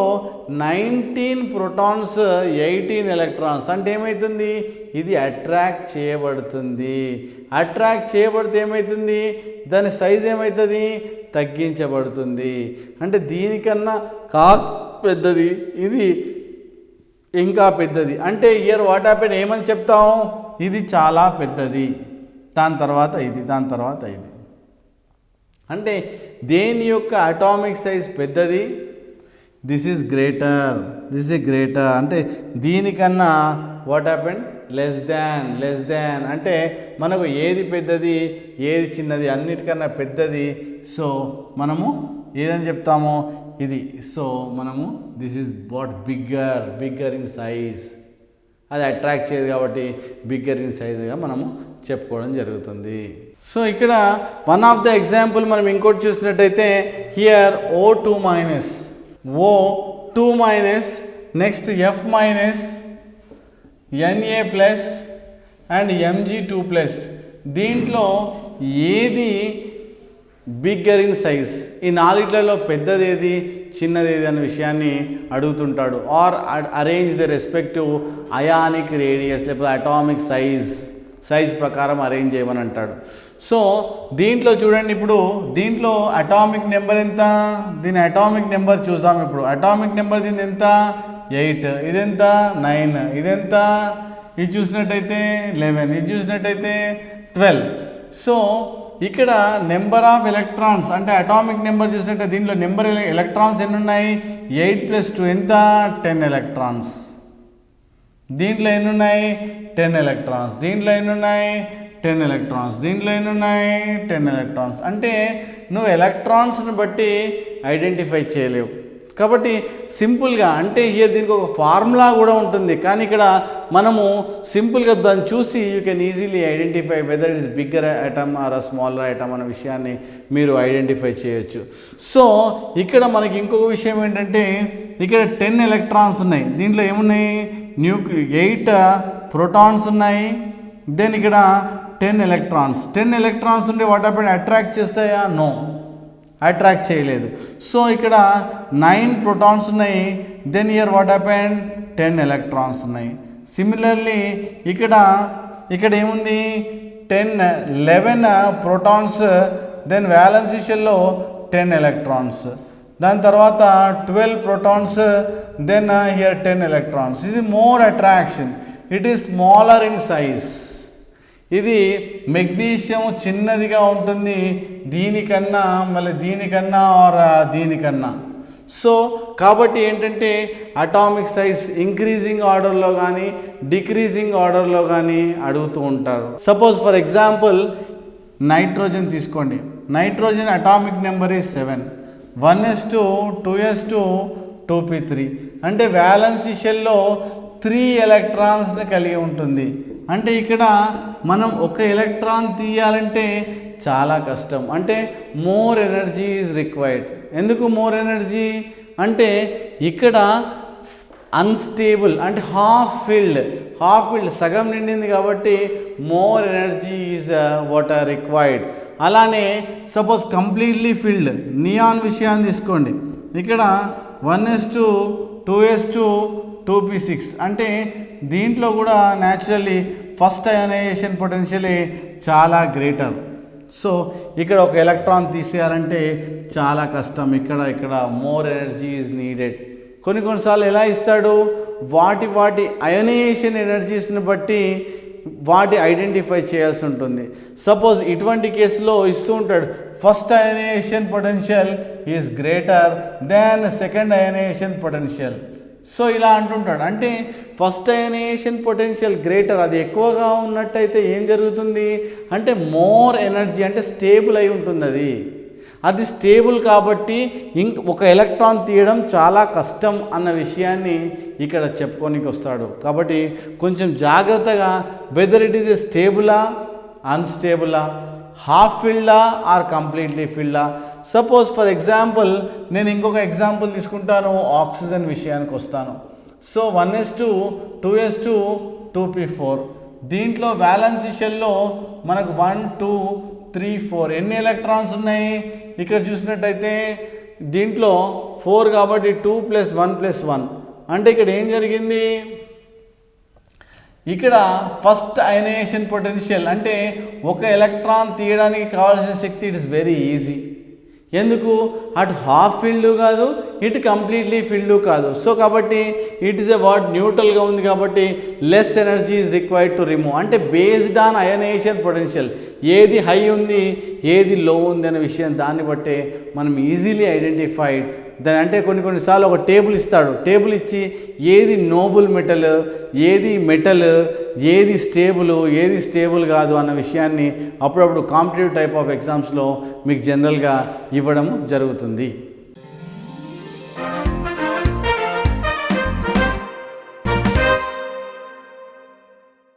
19 ప్రోటాన్స్ 18 ఎలక్ట్రాన్స్ అంటే ఏమవుతుంది? ఇది అట్రాక్ట్ చేయబడుతుంది. అట్రాక్ట్ చేయబడితే ఏమవుతుంది? దాని సైజ్ ఏమవుతుంది? తగ్గించబడుతుంది. అంటే దీనికన్నా పెద్దది, ఇది ఇంకా పెద్దది. అంటే ఇయర్ వాట్ హ్యాపెన్ ఏమని చెప్తాం? ఇది చాలా పెద్దది, దాని తర్వాత ఇది, దాని తర్వాత ఇది. అంటే దేని యొక్క అటామిక్ సైజ్ పెద్దది? దిస్ ఈజ్ గ్రేటర్ అంటే దీనికన్నా వాట్ హ్యాపెన్ లెస్ దాన్ అంటే మనకు ఏది పెద్దది ఏది చిన్నది అన్నిటికన్నా పెద్దది. సో మనము ఏదని చెప్తామో ఇది. సో మనము this is what bigger in size. అది అట్రాక్ట్ చేయదు కాబట్టి బిగ్గర్ ఇన్ సైజ్గా మనము చెప్పుకోవడం జరుగుతుంది. సో ఇక్కడ వన్ ఆఫ్ ద ఎగ్జాంపుల్ మనం ఇంకోటి చూసినట్టయితే here O2 minus next F minus Na plus and Mg2+. దీంట్లో ఏది బిగ్గర్ ఇన్ సైజ్? ఈ నాలుగిట్లలో పెద్దది ఏది, చిన్నది ఏది అనే విషయాన్ని అడుగుతుంటాడు. Or arrange the respective ionic radius లేకపోతే అటామిక్ సైజ్ ప్రకారం అరేంజ్ చేయమని అంటాడు. సో దీంట్లో చూడండి, ఇప్పుడు దీంట్లో అటామిక్ నెంబర్ ఎంత? దీని అటామిక్ నెంబర్ చూద్దాం. ఇప్పుడు అటామిక్ నెంబర్ దీని ఎంత? 8. ఇదెంత? 9. ఇదెంత? ఇది చూసినట్టయితే 11. ఇది చూసినట్టయితే 12. సో ఇక్కడ నెంబర్ ఆఫ్ ఎలక్ట్రాన్స్ అంటే అటామిక్ నెంబర్ చూసినట్టే దీంట్లో నెంబర్ ఎలక్ట్రాన్స్ ఎన్ని ఉన్నాయి? 8 + 2 ఎంత? 10 ఎలక్ట్రాన్స్. దీంట్లో ఎన్ని ఉన్నాయి 10 ఎలక్ట్రాన్స్, దీంట్లో ఎన్ని ఉన్నాయి 10 ఎలక్ట్రాన్స్, దీంట్లో ఎన్ని ఉన్నాయి 10 ఎలక్ట్రాన్స్. అంటే నువ్వు ఎలక్ట్రాన్స్ని బట్టి ఐడెంటిఫై చేయలేవు. కాబట్టి సింపుల్గా అంటే హియర్ దీనికి ఒక ఫార్ములా కూడా ఉంటుంది, కానీ ఇక్కడ మనము సింపుల్గా దాన్ని చూసి you can easily identify whether it is bigger item are a smaller item అనే విషయాన్ని మీరు ఐడెంటిఫై చేయొచ్చు. సో ఇక్కడ మనకి ఇంకొక విషయం ఏంటంటే ఇక్కడ 10 ఎలక్ట్రాన్స్ ఉన్నాయి, దీంట్లో ఏమున్నాయి 8 ప్రోటాన్స్ ఉన్నాయి, దెన్ ఇక్కడ 10 ఎలక్ట్రాన్స్. 10 ఎలక్ట్రాన్స్ ఉంటే వాట్ హ్యాపెన్, అట్రాక్ట్ చేస్తాయా? నో, అట్రాక్ట్ చేయలేదు. సో ఇక్కడ 9 ప్రోటాన్స్ ఉన్నాయి, then here what happen 10 electrons ఉన్నాయి. సిమిలర్లీ ఇక్కడ ఏముంది 11 ప్రోటాన్స్, దెన్ వ్యాలెన్స్ షెల్లో 10 ఎలక్ట్రాన్స్, దాని తర్వాత 12 ప్రోటాన్స్, దెన్ హియర్ 10 ఎలక్ట్రాన్స్. ఇది more attraction, it is smaller in size. ఇది మెగ్నీషియం చిన్నదిగా ఉంటుంది దీనికన్నా, మళ్ళీ దీనికన్నా ఆర్ దీనికన్నా. సో కాబట్టి ఏంటంటే అటామిక్ సైజ్ ఇంక్రీజింగ్ ఆర్డర్లో కానీ డిక్రీజింగ్ ఆర్డర్లో కానీ అడుగుతూ ఉంటారు. సపోజ్ ఫర్ ఎగ్జాంపుల్ నైట్రోజన్ తీసుకోండి, nitrogen atomic number is 7, 1s2 2s2 2p3. అంటే వ్యాలెన్స్ షెల్లో 3 ఎలక్ట్రాన్స్ని కలిగి ఉంటుంది. అంటే ఇక్కడ మనం ఒక ఎలక్ట్రాన్ తీయాలంటే చాలా కష్టం, అంటే మోర్ ఎనర్జీ ఈజ్ రిక్వైర్డ్. ఎందుకు మోర్ ఎనర్జీ అంటే ఇక్కడ అన్స్టేబుల్ అంటే హాఫ్ ఫిల్డ్ సగం నిండింది కాబట్టి more energy is what are required. అలానే సపోజ్ కంప్లీట్లీ ఫిల్డ్ నియాన్ విషయాన్ని తీసుకోండి, ఇక్కడ 1s2 2s2 2p6. అంటే దీంట్లో కూడా న్యాచురల్లీ ఫస్ట్ అయనైజేషన్ పొటెన్షియలే చాలా గ్రేటర్. సో ఇక్కడ ఒక ఎలక్ట్రాన్ తీసేయాలంటే చాలా కష్టం, ఇక్కడ మోర్ ఎనర్జీ ఈజ్ నీడెడ్. కొన్నిసార్లు ఎలా ఇస్తాడు, వాటి అయనైజేషన్ ఎనర్జీస్ని బట్టి వాటి ఐడెంటిఫై చేయాల్సి ఉంటుంది. సపోజ్ ఇటువంటి కేసులో ఇస్తూ ఉంటాడు, first ionization potential is greater than second ionization potential. So ఇలా అంటుంటాడు, అంటే ఫస్ట్ అయనైజేషన్ పొటెన్షియల్ గ్రేటర్, అది ఎక్కువగా ఉన్నట్టయితే ఏం జరుగుతుంది అంటే మోర్ ఎనర్జీ, అంటే స్టేబుల్ అయి ఉంటుంది. అది స్టేబుల్ కాబట్టి ఒక ఎలక్ట్రాన్ తీయడం చాలా కష్టం అన్న విషయాన్ని ఇక్కడ చెప్పుకోనికి వస్తాడు. కాబట్టి కొంచెం జాగ్రత్తగా వెదర్ ఇట్ ఈజ్ ఏ స్టేబులా అన్స్టేబులా, హాఫ్ ఫిల్డా ఆర్ కంప్లీట్లీ ఫిల్డా. సపోజ్ ఫర్ ఎగ్జాంపుల్ నేను ఇంకొక ఎగ్జాంపుల్ తీసుకుంటాను, ఆక్సిజన్ విషయానికి వస్తాను. So 1s2 2s2 2p4. దీంట్లో వ్యాలెన్స్ షెల్లో మనకు 1 2 3 4 ఎన్ని ఎలక్ట్రాన్స్ ఉన్నాయి ఇక్కడ చూసినట్టయితే దీంట్లో 4 కాబట్టి 2 + 1 + 1. అంటే ఇక్కడ ఏం జరిగింది, ఇక్కడ ఫస్ట్ అయనైజేషన్ పొటెన్షియల్ అంటే ఒక ఎలక్ట్రాన్ తీయడానికి కావాల్సిన శక్తి ఇట్ ఇస్ వెరీ ఈజీ. ఎందుకు, అటు హాఫ్ ఫీల్డ్ కాదు, ఇటు కంప్లీట్లీ ఫీల్డ్ కాదు. సో కాబట్టి ఇట్ ఈస్ ఎ వాట్ న్యూట్రల్గా ఉంది కాబట్టి less energy is required to remove. అంటే బేస్డ్ ఆన్ అయనైజేషన్ పొటెన్షియల్ ఏది హై ఉంది ఏది లో ఉంది అనే విషయం దాన్ని బట్టే మనం ఈజీలీ ఐడెంటిఫైడ్. దాని అంటే కొన్నిసార్లు ఒక టేబుల్ ఇస్తాడు, టేబుల్ ఇచ్చి ఏది నోబుల్ మెటల్, ఏది మెటల్, ఏది స్టేబుల్ కాదు అన్న విషయాన్ని అప్పుడప్పుడు కాంపిటేటివ్ టైప్ ఆఫ్ ఎగ్జామ్స్లో మీకు జనరల్గా ఇవ్వడం జరుగుతుంది.